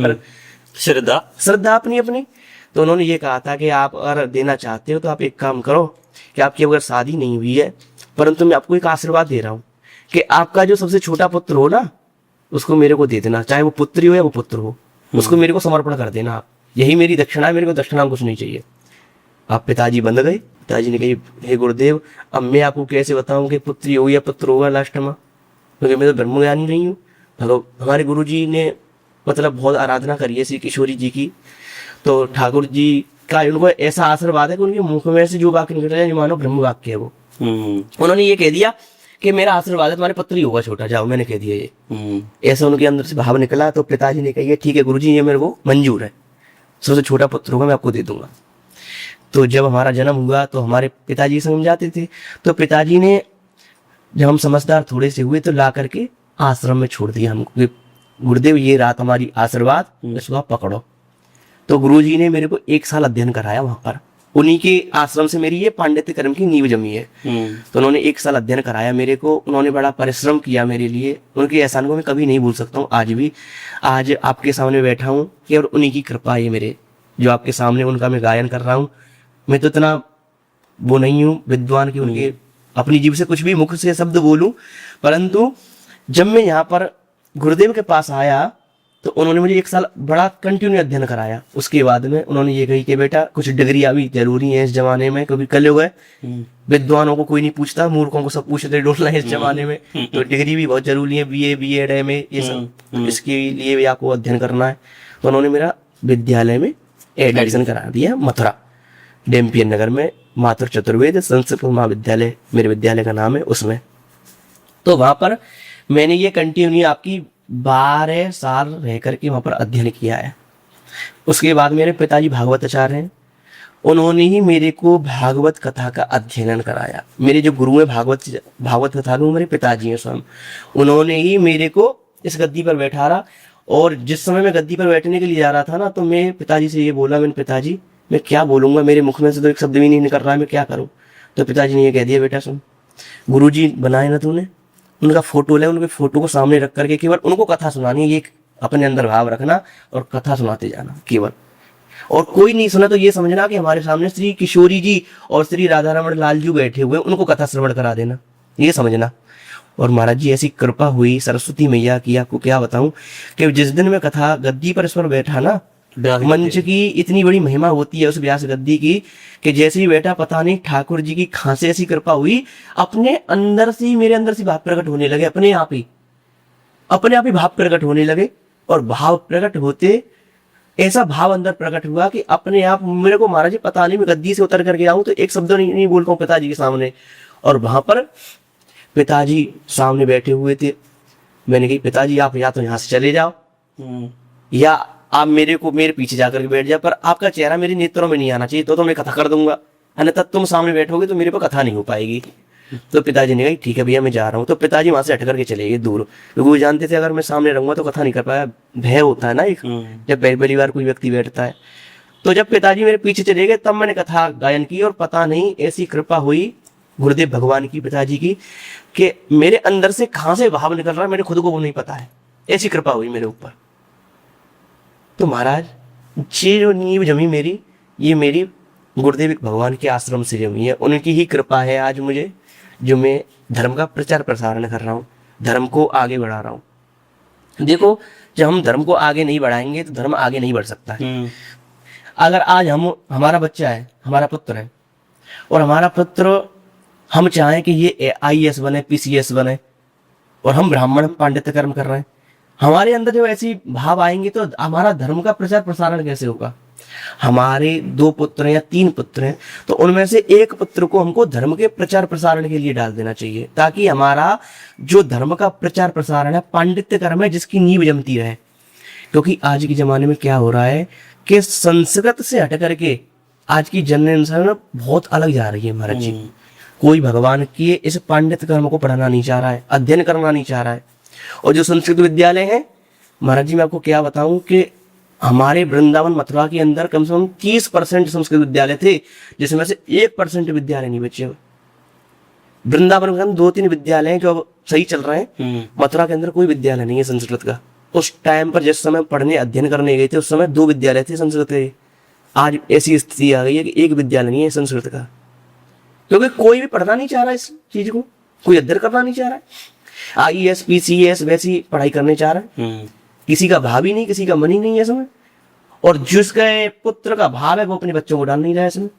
श्रद्धा अपनी अपनी। तो उन्होंने ये कहा था कि आप अगर देना चाहते हो तो आप एक काम करो कि आपकी अगर शादी नहीं हुई है, परंतु मैं आपको एक आशीर्वाद दे रहा हूँ कि आपका जो सबसे छोटा पुत्र हो ना, उसको मेरे को दे देना, चाहे वो पुत्री हो या वो पुत्र हो, उसको मेरे को समर्पण कर देना आप, यही मेरी दक्षिणा है, मेरे को दक्षिणा कुछ नहीं चाहिए। आप पिताजी बंध गए। पिताजी ने कही, हे गुरुदेव, अब मैं आपको कैसे बताऊं कि पुत्री हो या पुत्र होगा लास्ट में, क्योंकि मैं तो ब्रह्मज्ञानी नहीं हूँ। हमारे गुरु जी ने मतलब बहुत आराधना करी है श्री किशोरी जी की, तो ठाकुर जी का उनको ऐसा आशीर्वाद है कि उनके मुख में से जो वाक्य निकल रहा है मानो ब्रह्म वाक्य है वो। उन्होंने ये कह दिया कि मेरा आशीर्वाद है, तुम्हारे पत्र ही होगा छोटा, जाओ, मैंने कह दिया ये। ऐसा उनके अंदर से भाव निकला। तो पिताजी ने कहा ठीक है गुरुजी, ये मेरे को मंजूर है, सबसे छोटा पुत्र होगा मैं आपको दे दूंगा। तो जब हमारा जन्म हुआ तो हमारे पिताजी समझाते थे, तो पिताजी ने जब हम समझदार थोड़े से हुए तो ला करके आश्रम में छोड़ दिया हमको, गुरुदेव ये रात हमारी आशीर्वाद, इसको आप पकड़ो। तो गुरुजी ने मेरे को 1 साल अध्ययन कराया वहां पर, उन्हीं के आश्रम से मेरी ये पांडित्य कर्म की नींव जमी है। तो उन्होंने 1 साल अध्ययन कराया मेरे को, उन्होंने बड़ा परिश्रम किया मेरे लिए, उनके एहसान को मैं कभी नहीं भूल सकता हूँ आज भी। आज आपके सामने बैठा हूँ कि और उन्हीं की कृपा है मेरे, जो आपके सामने उनका मैं गायन कर रहा हूँ। मैं तो इतना वो नहीं हूँ विद्वान की उनके अपनी जीभ से कुछ भी मुख से शब्द बोलूं, परंतु जब मैं यहाँ पर गुरुदेव के पास आया तो उन्होंने मुझे 1 साल बड़ा कंटिन्यू अध्ययन कराया। उसके बाद में उन्होंने ये कही कि बेटा कुछ डिग्री अभी जरूरी है इस जमाने में, क्योंकि कल हो गए विद्वानों को कोई नहीं पूछता, मूर्खों को सब पूछते डोलना है इस जमाने में, तो डिग्री भी बहुत जरूरी है, BA BEd MA ये सब, इसके लिए भी आपको अध्ययन करना है। तो उन्होंने मेरा विद्यालय में एडमिशन करा दिया, मथुरा डेम्पियन नगर में मातृ चतुर्वेद संस्कृत महाविद्यालय मेरे विद्यालय का नाम है, उसमें। तो वहां पर मैंने ये कंटिन्यू आपकी 12 साल रह करके वहां पर अध्ययन किया है। उसके बाद मेरे पिताजी भागवताचार्य हैं, उन्होंने ही मेरे को भागवत कथा का अध्ययन कराया। मेरे जो गुरु हैं भागवत कथा के मेरे पिताजी हैं स्वयं, उन्होंने ही मेरे को इस गद्दी पर बैठा रहा। और जिस समय मैं गद्दी पर बैठने के लिए जा रहा था ना, तो मैं पिताजी से ये बोला, मैंने पिताजी मैं क्या बोलूंगा, मेरे मुख में से तो एक शब्द भी नहीं निकल रहा है, मैं क्या करूं। तो पिताजी ने ये कह दिया, बेटा सुन, गुरुजी बनाए ना तूने, उनका फोटो ले, उनके फोटो को सामने रख करके केवल उनको कथा सुनानी है, ये अपने अंदर भाव रखना और कथा सुनाते जाना केवल। और कोई नहीं सुना तो ये समझना कि हमारे सामने श्री किशोरी जी और श्री राधा रमण लाल जी बैठे हुए, उनको कथा श्रवण करा देना, ये समझना। और महाराज जी ऐसी कृपा हुई सरस्वती मैया की, आपको क्या बताऊं कि जिस दिन मैं कथा गद्दी पर इस पर बैठा ना, मंच की इतनी बड़ी महिमा होती है उस व्यास गद्दी की, कि जैसे ही बैठा पता नहीं ठाकुर जी की खांसे ऐसी कृपा हुई, अपने अंदर से मेरे अंदर से भाव प्रकट होने लगे, अपने आप ही भाव प्रकट होने लगे। और भाव प्रकट होते ऐसा भाव अंदर प्रकट हुआ कि अपने आप मेरे को महाराज जी पता नहीं, मैं गद्दी से उतर करके आऊं तो एक शब्द नहीं बोल पाऊं पिताजी के सामने। और वहां पर पिताजी सामने बैठे हुए थे, मैंने कही पिताजी आप या तो यहाँ से चले जाओ या आप मेरे पीछे जाकर के बैठ जाओ, पर आपका चेहरा मेरे नेत्रों में नहीं आना चाहिए, तो मैं कथा कर दूंगा, अन्यथा तुम सामने बैठोगे तो मेरे पर कथा नहीं हो पाएगी। तो पिताजी ने कहा ठीक है भैया मैं जा रहा हूँ। तो पिताजी वहां से हट करके चले गए दूर, क्योंकि वो जानते थे अगर मैं सामने रहूंगा तो कथा नहीं कर पाया, भय होता है ना एक, जब पहली बार कोई व्यक्ति बैठता है। तो जब पिताजी मेरे पीछे चले गए तब मैंने कथा गायन की, और पता नहीं ऐसी कृपा हुई गुरुदेव भगवान की, पिताजी की, कि मेरे अंदर से कहां से भाव निकल रहा है मेरे खुद को वो नहीं पता है, ऐसी कृपा हुई मेरे ऊपर। तो महाराज ये जो नींव जमी मेरी, ये मेरी गुरुदेव भगवान के आश्रम से जमी है, उनकी ही कृपा है आज मुझे, जो मैं धर्म का प्रचार प्रसारण कर रहा हूँ, धर्म को आगे बढ़ा रहा हूँ। देखो जब हम धर्म को आगे नहीं बढ़ाएंगे तो धर्म आगे नहीं बढ़ सकता है। अगर आज हमारा बच्चा है, हमारा पुत्र है, और हमारा पुत्र हम चाहें कि ये IAS बने, PCS बने, और हम ब्राह्मण पांडित्य कर्म कर रहे हैं, हमारे अंदर जो ऐसी भाव आएंगे तो हमारा धर्म का प्रचार प्रसारण कैसे होगा। हमारे 2 पुत्र या 3 पुत्र हैं, तो उनमें से एक पुत्र को हमको धर्म के प्रचार प्रसारण के लिए डाल देना चाहिए, ताकि हमारा जो धर्म का प्रचार प्रसारण है, पांडित्य कर्म है, जिसकी नींव जमती रहे। क्योंकि आज के जमाने में क्या हो रहा है कि संस्कृत से हट करके आज की जनरेशन बहुत अलग जा रही है महाराज जी। कोई भगवान के इस पांडित्य कर्म को पढ़ाना नहीं चाह रहा है, अध्ययन करना नहीं चाह रहा है। और जो संस्कृत विद्यालय हैं महाराज जी, मैं आपको क्या बताऊं कि हमारे वृंदावन मथुरा के अंदर कम से कम 30% संस्कृत विद्यालय थे, जिसमें से 1% विद्यालय नहीं बचे। वृंदावन में 2-3 विद्यालय हैं जो सही चल रहे हैं, मथुरा के अंदर कोई विद्यालय नहीं है संस्कृत का। उस टाइम पर जिस समय पढ़ने अध्ययन करने गए थे उस समय 2 विद्यालय थे संस्कृत के। आज ऐसी स्थिति आ गई है कि एक विद्यालय नहीं है संस्कृत का, क्योंकि कोई भी पढ़ना नहीं चाह रहा इस चीज को, कोई अध्ययन करना नहीं चाह रहा है। IAS PCS वैसी पढ़ाई करने चाह रहा है, किसी का भाव ही नहीं, किसी का मन ही नहीं है इसमें। और जिसके पुत्र का भाव है वो अपने बच्चों को डाल नहीं रहा है इसमें।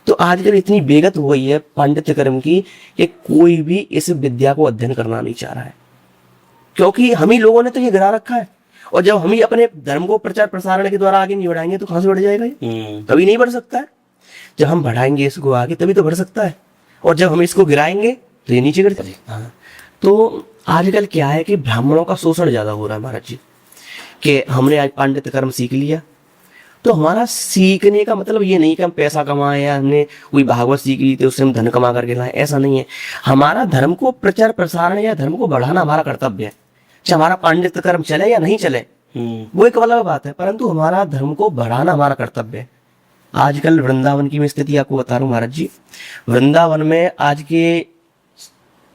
तो आजकल इतनी बेगत हो गई है पांडित्य कर्म की कि कोई भी इस विद्या को अध्ययन करना नहीं चाह रहा है, क्योंकि हम ही लोगों ने तो ये गिरा रखा है। और जब हम ही अपने धर्म को प्रचार प्रसारण के द्वारा आगे नहीं बढ़ाएंगे तो कहां से बढ़ जाएगा ये? कभी नहीं बढ़ सकता है। जब हम बढ़ाएंगे इसको आगे तभी तो बढ़ सकता है, और जब हम इसको गिराएंगे तो ये नीचे गिर जाएगा। तो आजकल क्या है कि ब्राह्मणों का शोषण ज्यादा हो रहा है महाराज जी, कि हमने आज पांडित्य कर्म सीख लिया, तो हमारा सीखने का मतलब ये नहीं कि हम पैसा कमाएं या हमने कोई भागवत सीख ली तो उससे हम धन कमा करके लाएं, ऐसा नहीं है। हमारा धर्म को प्रचार प्रसारण या धर्म को बढ़ाना हमारा कर्तव्य है, चाहे हमारा पांडित्य कर्म चले या नहीं चले, वो एक अलग बात है, परंतु हमारा धर्म को बढ़ाना हमारा कर्तव्य है। आजकल वृंदावन की मैं स्थिति आपको बता रहा हूँ महाराज जी, वृंदावन में आज के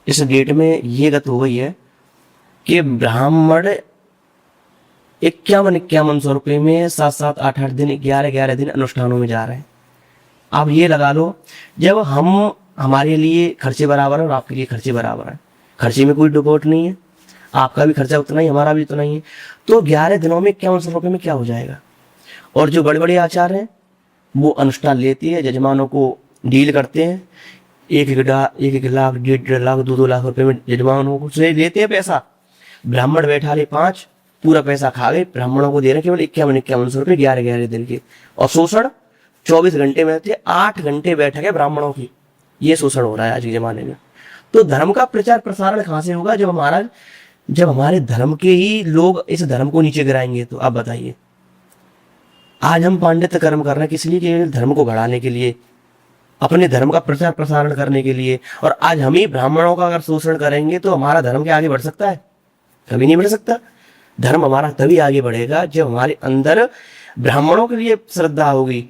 इस डेट में ये गत हो गई है कि ब्राह्मण 51-51 रुपए में 7-7, 8-8 दिन, 11-11 दिन अनुष्ठानों में जा रहे हैं। आप ये लगा लो, जब हम हमारे लिए खर्चे बराबर है और आपके लिए खर्चे बराबर है, खर्चे में कोई डिफॉल्ट नहीं है, आपका भी खर्चा उतना ही हमारा भी उतना ही है, तो 11 दिनों में 51 रुपए में क्या हो जाएगा। और जो बड़े बड़े आचार्य हैं वो अनुष्ठान लेते हैं, जजमानों को डील करते हैं, 1-1 लाख, 1.5 लाख, 2-2 लाख रुपए में जजमानों को से लेते हैं पैसा। ब्राह्मण बैठा ले 5, पूरा पैसा खा गए, ब्राह्मणों को दे रहे केवल 51-51 रुपए 11-11 दिन के। और शोषण 24 घंटे में थे, 8 घंटे बैठक है ब्राह्मणों की, ये शोषण हो रहा है आज के जमाने में। तो धर्म का प्रचार प्रसारण कहाँ से होगा? जब हमारे धर्म के ही लोग इस धर्म को नीचे गिराएंगे। तो आप बताइए, आज हम पांडित्य कर्म कर रहे हैं किस लिए? केवल धर्म को बढ़ाने के लिए, अपने धर्म का प्रचार प्रसारण करने के लिए। और आज हम ही ब्राह्मणों का अगर शोषण करेंगे तो हमारा धर्म क्या आगे बढ़ सकता है? कभी नहीं बढ़ सकता। धर्म हमारा तभी आगे बढ़ेगा जब हमारे अंदर ब्राह्मणों के लिए श्रद्धा होगी।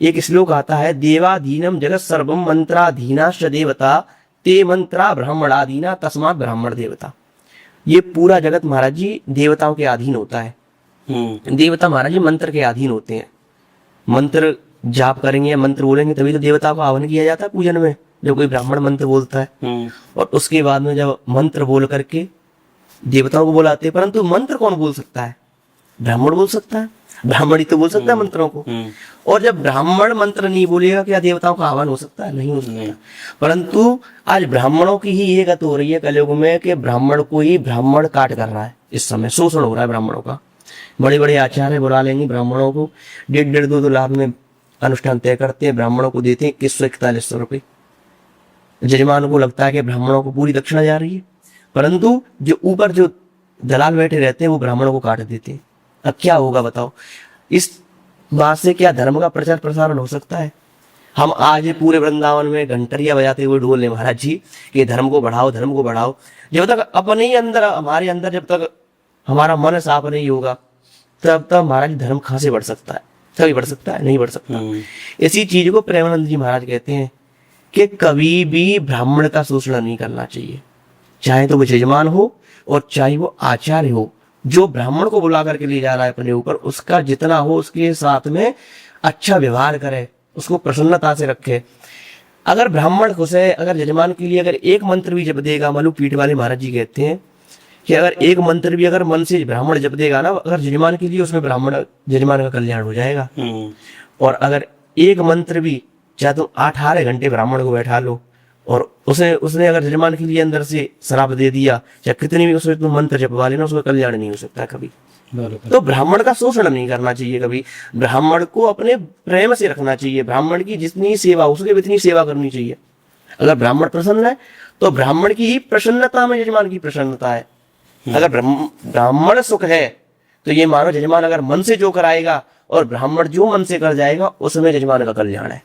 एक श्लोक आता है, देवाधीनम जगत सर्वम मंत्राधीनाश्च देवता ते मंत्रा ब्राह्मणाधीना तस्मात् ब्राह्मण देवता। ये पूरा जगत महाराज जी देवताओं के अधीन होता है। देवता महाराज जी मंत्र के अधीन होते हैं। मंत्र जाप करेंगे, मंत्र बोलेंगे तभी तो देवता को आह्वान किया जाता है पूजन में, जब कोई ब्राह्मण मंत्र बोलता है। और उसके बाद में जब मंत्र बोल करके देवताओं को बुलाते हैं, परंतु मंत्र कौन बोल सकता है? ब्राह्मण बोल सकता है, ब्राह्मण ही तो बोल सकता है मंत्रों को। और जब ब्राह्मण मंत्र नहीं बोलेगा क्या देवताओं का आह्वान हो सकता है? नहीं हो सकता। परंतु आज ब्राह्मणों की ही ये गत हो रही है कलयुग में कि ब्राह्मण को ही ब्राह्मण काट कर रहा है। इस समय शोषण हो रहा है ब्राह्मणों का। बड़े बड़े आचार्य बुला लेंगे ब्राह्मणों को, 1.5, 2-2 लाख में अनुष्ठान तय करते हैं, ब्राह्मणों को देते हैं 2141 रुपये। जजमान को लगता है कि ब्राह्मणों को पूरी दक्षिणा जा रही है, परंतु जो ऊपर जो दलाल बैठे रहते हैं वो ब्राह्मणों को काट देते हैं। अब क्या होगा बताओ? इस बात से क्या धर्म का प्रचार प्रसारण हो सकता है? हम आज पूरे वृंदावन में घंटरिया बजाते हुए ढोल महाराज जी कि धर्म को बढ़ाओ, धर्म को बढ़ाओ। जब तक अपने ही अंदर, हमारे अंदर जब तक हमारा मन साफ नहीं होगा तब तक महाराज धर्म कहाँ से बढ़ सकता है? कभी बढ़ सकता है? नहीं बढ़ सकता। इसी चीज को प्रेमानंद जी महाराज कहते हैं कि कभी भी ब्राह्मण का शोषण नहीं करना चाहिए, चाहे तो वो यजमान हो और चाहे वो आचार्य हो। जो ब्राह्मण को बुला करके ले जा रहा है अपने ऊपर, उसका जितना हो उसके साथ में अच्छा व्यवहार करे, उसको प्रसन्नता से रखे। अगर ब्राह्मण खुश है, अगर यजमान के लिए अगर एक मंत्र भी जप देगा, मलु पीठ वाले महाराज जी कहते हैं कि अगर एक मंत्र भी अगर मन से ब्राह्मण जप देगा ना, अगर यजमान के लिए, उसमें ब्राह्मण यजमान का कल्याण हो जाएगा। और अगर एक मंत्र भी, चाहे तुम 18 घंटे ब्राह्मण को बैठा लो और उसने अगर यजमान के लिए अंदर से श्राप दे दिया, चाहे कितनी भी उसमें तुम मंत्र जपवा लेना, उसका कल्याण नहीं हो सकता कभी। तो ब्राह्मण का शोषण नहीं करना चाहिए कभी। ब्राह्मण को अपने प्रेम से रखना चाहिए। ब्राह्मण की जितनी सेवा उसके उतनी सेवा करनी चाहिए। अगर ब्राह्मण प्रसन्न है तो ब्राह्मण की ही प्रसन्नता में यजमान की प्रसन्नता है। अगर ब्राह्मण सुख है तो ये मानो यजमान अगर मन से जो कराएगा और ब्राह्मण जो मन से कर जाएगा उसमें यजमान का कल्याण है।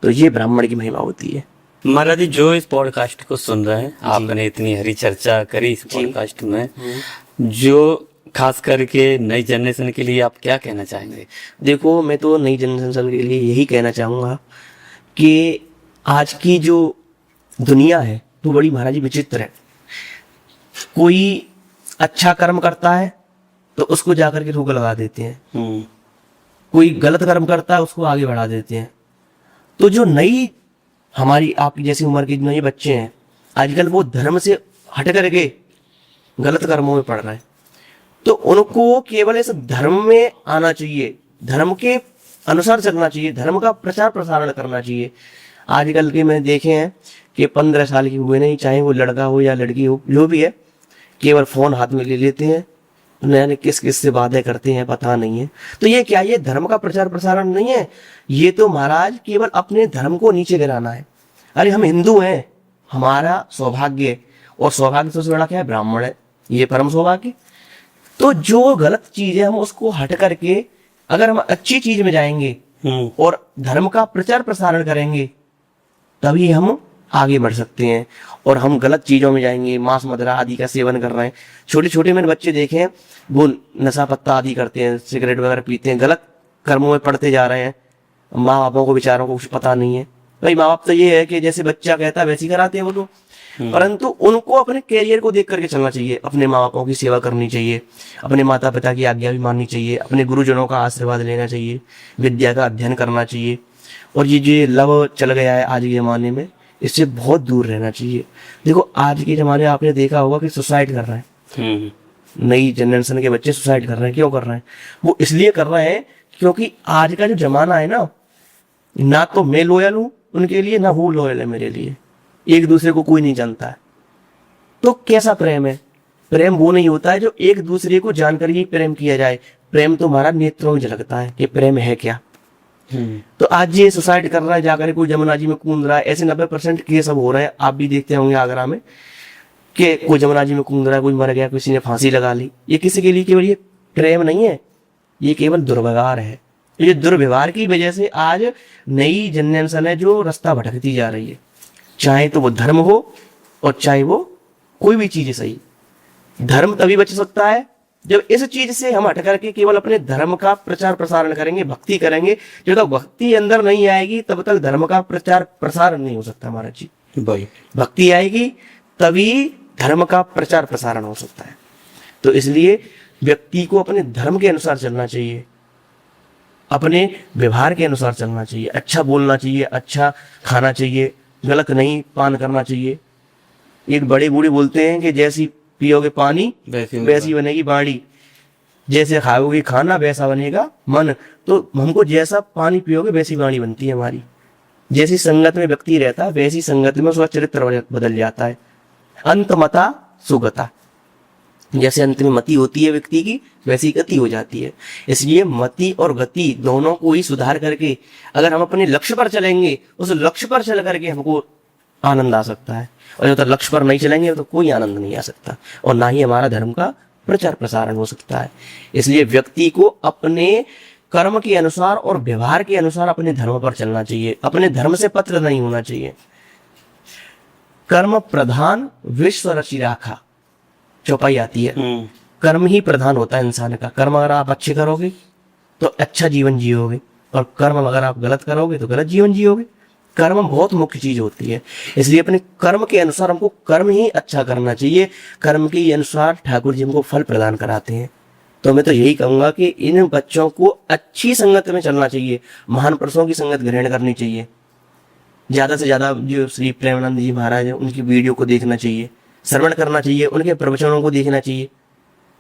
तो ये ब्राह्मण की महिमा होती है। महाराज जी, जो इस पॉडकास्ट को सुन रहे हैं, आपने इतनी हरी चर्चा करी इस पॉडकास्ट में, जो खास करके नई जनरेशन के लिए आप क्या कहना चाहेंगे? देखो, मैं तो नई जनरेशन के लिए यही कहना चाहूंगा कि आज की जो दुनिया है तो बड़ी महाराज जी विचित्र है। कोई अच्छा कर्म करता है तो उसको जाकर के रोक लगा देते हैं, कोई गलत कर्म करता है उसको आगे बढ़ा देते हैं। तो जो नई हमारी आपकी जैसी उम्र के नए बच्चे हैं आजकल, वो धर्म से हट करके गलत कर्मों में पड़ रहे हैं। तो उनको केवल इस धर्म में आना चाहिए, धर्म के अनुसार चलना चाहिए, धर्म का प्रचार प्रसारण करना चाहिए। आजकल के मैंने देखे हैं कि 15 साल की हुए नहीं, चाहे वो लड़का हो या लड़की हो, जो भी है, केवल फोन हाथ में ले लेते हैं, नए किस किस से बातें करते हैं पता नहीं है। तो ये क्या, ये धर्म का प्रचार प्रसारण नहीं है, ये तो महाराज केवल अपने धर्म को नीचे गिराना है। अरे हम हिंदू हैं, हमारा सौभाग्य है, और सौभाग्य सबसे बड़ा क्या है, ब्राह्मण है, ये परम सौभाग्य। तो जो गलत चीज है हम उसको हट करके अगर हम अच्छी चीज में जाएंगे और धर्म का प्रचार प्रसारण करेंगे, तभी हम आगे बढ़ सकते हैं। और हम गलत चीजों में जाएंगे, मांस मदिरा आदि का सेवन कर रहे हैं, छोटे छोटे मैंने बच्चे देखे हैं, वो नशा पत्ता आदि करते हैं, सिगरेट वगैरह पीते हैं, गलत कर्मों में पड़ते जा रहे हैं। माँ बापों को बेचारों को कुछ पता नहीं है। भाई माँ बाप तो ये है कि जैसे बच्चा कहता है वैसे ही कराते हैं वो तो, परंतु उनको अपने कैरियर को देख करके चलना चाहिए, अपने माँ बापों की सेवा करनी चाहिए, अपने माता पिता की आज्ञा भी माननी चाहिए, अपने गुरुजनों का आशीर्वाद लेना चाहिए, विद्या का अध्ययन करना चाहिए। और ये जो लव चल गया है आज के ज़माने में, इससे बहुत दूर रहना चाहिए। देखो आज के ज़माने में आपने देखा होगा कि सुसाइड कर रहे हैं, नई जनरेशन के बच्चे सुसाइड कर रहे हैं। क्यों कर रहे हैं? वो इसलिए कर रहे हैं क्योंकि आज का जो जमाना है ना तो मैं लॉयल हूँ उनके लिए, ना वो लॉयल है मेरे लिए, एक दूसरे को कोई नहीं जानता है। तो कैसा प्रेम है? प्रेम वो नहीं होता है जो एक दूसरे को जानकर ही प्रेम किया जाए। प्रेम तो हमारा नेत्रों में झलकता है कि प्रेम है क्या। तो आज ये सुसाइड कर रहा है, जाकर कोई जमुना जी में कूद रहा है, ऐसे 90% केस अब हो रहे हैं। आप भी देखते होंगे आगरा में कि कोई जमुना जी में कूद रहा है, कोई मर गया, किसी ने फांसी लगा ली। ये किसी के लिए केवल ये प्रेम नहीं है, ये केवल दुर्व्यवहार है। ये दुर्व्यवहार की वजह से आज नई जनरेशन है जो रास्ता भटकती जा रही है, चाहे तो वो धर्म हो और चाहे वो कोई भी चीज सही। धर्म तभी बच सकता है जब इस चीज से हम हट करके केवल अपने धर्म का प्रचार प्रसारण करेंगे, भक्ति करेंगे। जब तक भक्ति अंदर नहीं आएगी तब तक धर्म का प्रचार प्रसारण नहीं हो सकता हमारा जी। भाई भक्ति आएगी तभी धर्म का प्रचार प्रसारण हो सकता है। तो इसलिए व्यक्ति को अपने धर्म के अनुसार चलना चाहिए, अपने व्यवहार के अनुसार चलना चाहिए, अच्छा बोलना चाहिए, अच्छा खाना चाहिए, गलत नहीं पान करना चाहिए। एक बड़े बूढ़े बोलते हैं कि जैसी पियोगे पानी वैसी बनेगी बाड़ी, जैसे खाओगे खाना वैसा बनेगा मन। तो हमको जैसा पानी पियोगे वैसी बाणी बनती है हमारी। जैसी संगत में व्यक्ति रहता है वैसी संगत में उसका चरित्र बदल जाता है। अंतमता सुगता, जैसे अंत में मति होती है व्यक्ति की वैसी गति हो जाती है। इसलिए मति और गति दोनों को ही सुधार करके अगर हम अपने लक्ष्य पर चलेंगे, उस लक्ष्य पर चल करके हमको आनंद आ सकता है। और जब तक लक्ष्य पर नहीं चलेंगे तो कोई आनंद नहीं आ सकता, और ना ही हमारा धर्म का प्रचार प्रसारण हो सकता है। इसलिए व्यक्ति को अपने कर्म के अनुसार और व्यवहार के अनुसार अपने धर्म पर चलना चाहिए, अपने धर्म से पत्र नहीं होना चाहिए। कर्म प्रधान विश्व रचि राखा, चौपाई आती है। कर्म ही प्रधान होता है इंसान का। कर्म अगर आप अच्छे करोगे तो अच्छा जीवन जियोगे, और कर्म अगर आप गलत करोगे तो गलत जीवन जियोगे। कर्म बहुत मुख्य चीज होती है। इसलिए अपने कर्म के अनुसार हमको कर्म ही अच्छा करना चाहिए। कर्म के अनुसार ठाकुर जी हमको फल प्रदान कराते हैं। तो मैं तो यही कहूंगा कि इन बच्चों को अच्छी संगत में चलना चाहिए, महान पुरुषों की संगत ग्रहण करनी चाहिए। ज्यादा से ज्यादा जो श्री प्रेमानंद जी महाराज है उनकी वीडियो को देखना चाहिए, श्रवण करना चाहिए, उनके प्रवचनों को देखना चाहिए,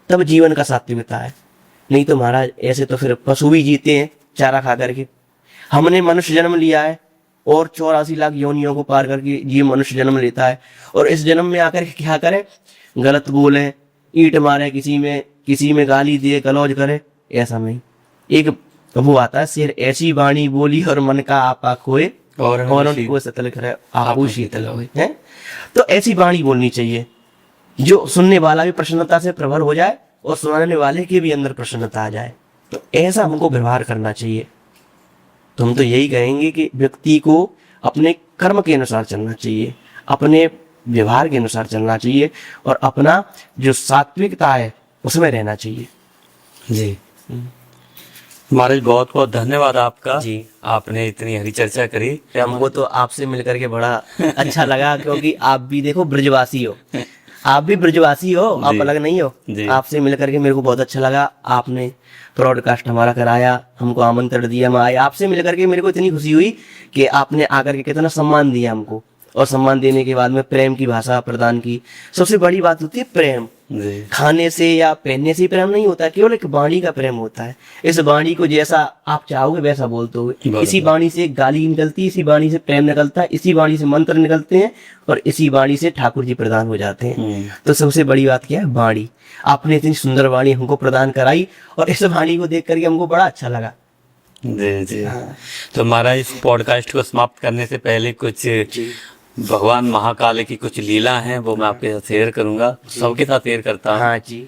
तब जीवन का सात्विकता है। नहीं तो महाराज ऐसे तो फिर पशु भी जीते हैं चारा खा करके। हमने मनुष्य जन्म लिया है और 84 लाख योनियों को पार करके जीव मनुष्य जन्म लेता है, और इस जन्म में आकर के क्या करे? गलत बोले, ईंट मारे, किसी में गाली दिए, कलौज करे, ऐसा नहीं। एक वो आता है शेर, ऐसी वाणी बोली और मन का आपा खोए और उनको सतल करे आपू शीतल होए, हैं? तो ऐसी वाणी बोलनी चाहिए जो सुनने वाला भी प्रसन्नता से प्रभर हो जाए और सुनाने वाले के भी अंदर प्रसन्नता आ जाए। तो ऐसा हमको व्यवहार करना चाहिए। तो हम तो यही कहेंगे कि व्यक्ति को अपने कर्म के अनुसार चलना चाहिए, अपने व्यवहार के अनुसार चलना चाहिए, और अपना जो सात्विकता है उसमें रहना चाहिए। जी महाराज, बहुत बहुत धन्यवाद आपका जी। आपने इतनी हरी चर्चा करी। हमको तो आपसे मिलकर के बड़ा अच्छा लगा, क्योंकि आप भी देखो ब्रजवासी हो, आप भी ब्रजवासी हो, आप अलग नहीं हो। आपसे मिलकर के मेरे को बहुत अच्छा लगा। आपने ब्रॉडकास्ट हमारा कराया, हमको आमंत्रण दिया, हम आए। आपसे मिलकर के मेरे को इतनी खुशी हुई कि आपने आकर के कितना सम्मान दिया हमको, और सम्मान देने के बाद में प्रेम की भाषा प्रदान की। सबसे बड़ी बात होती है प्रेम। जी खाने से या पहनने से ही प्रेम नहीं होता है, केवल एक वाणी का प्रेम होता है। इस वाणी को जैसा आप चाहोगे वैसा बोलते हो। बराबर। इसी वाणी से गाली निकलती है, इसी वाणी से प्रेम निकलता है, इसी वाणी से मंत्र निकलते हैं और इसी वाणी से ठाकुर जी प्रदान हो जाते हैं। तो सबसे बड़ी बात क्या है, वाणी। आपने इतनी सुंदर वाणी हमको प्रदान कराई और इस वाणी को देख करके हमको बड़ा अच्छा लगा। जी जी। तो महाराज इस पॉडकास्ट को समाप्त करने से पहले कुछ भगवान महाकाल की कुछ लीला हैं वो मैं आपके साथ शेयर करूंगा, सबके साथ शेयर करता हूँ। हाँ जी।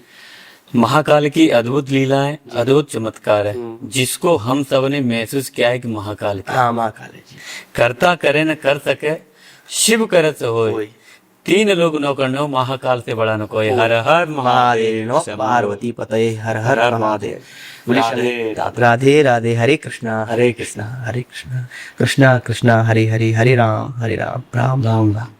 महाकाल की अद्भुत लीला है, अद्भुत चमत्कार है, जिसको हम सब ने महसूस किया है कि महाकाल की हाँ महाकाल है जी। करता करे न कर सके, शिव करत होय, तीन लोग नौ करनो, महाकाल से बड़ा न कोई। हर हर महादेव नो शंभो। पार्वती पतये हर हर महादेव। राधे राधे। राधे राधे। हरे कृष्णा हरे कृष्णा हरे कृष्णा कृष्णा कृष्णा हरे हरे, हरे राम राम राम। राम राम।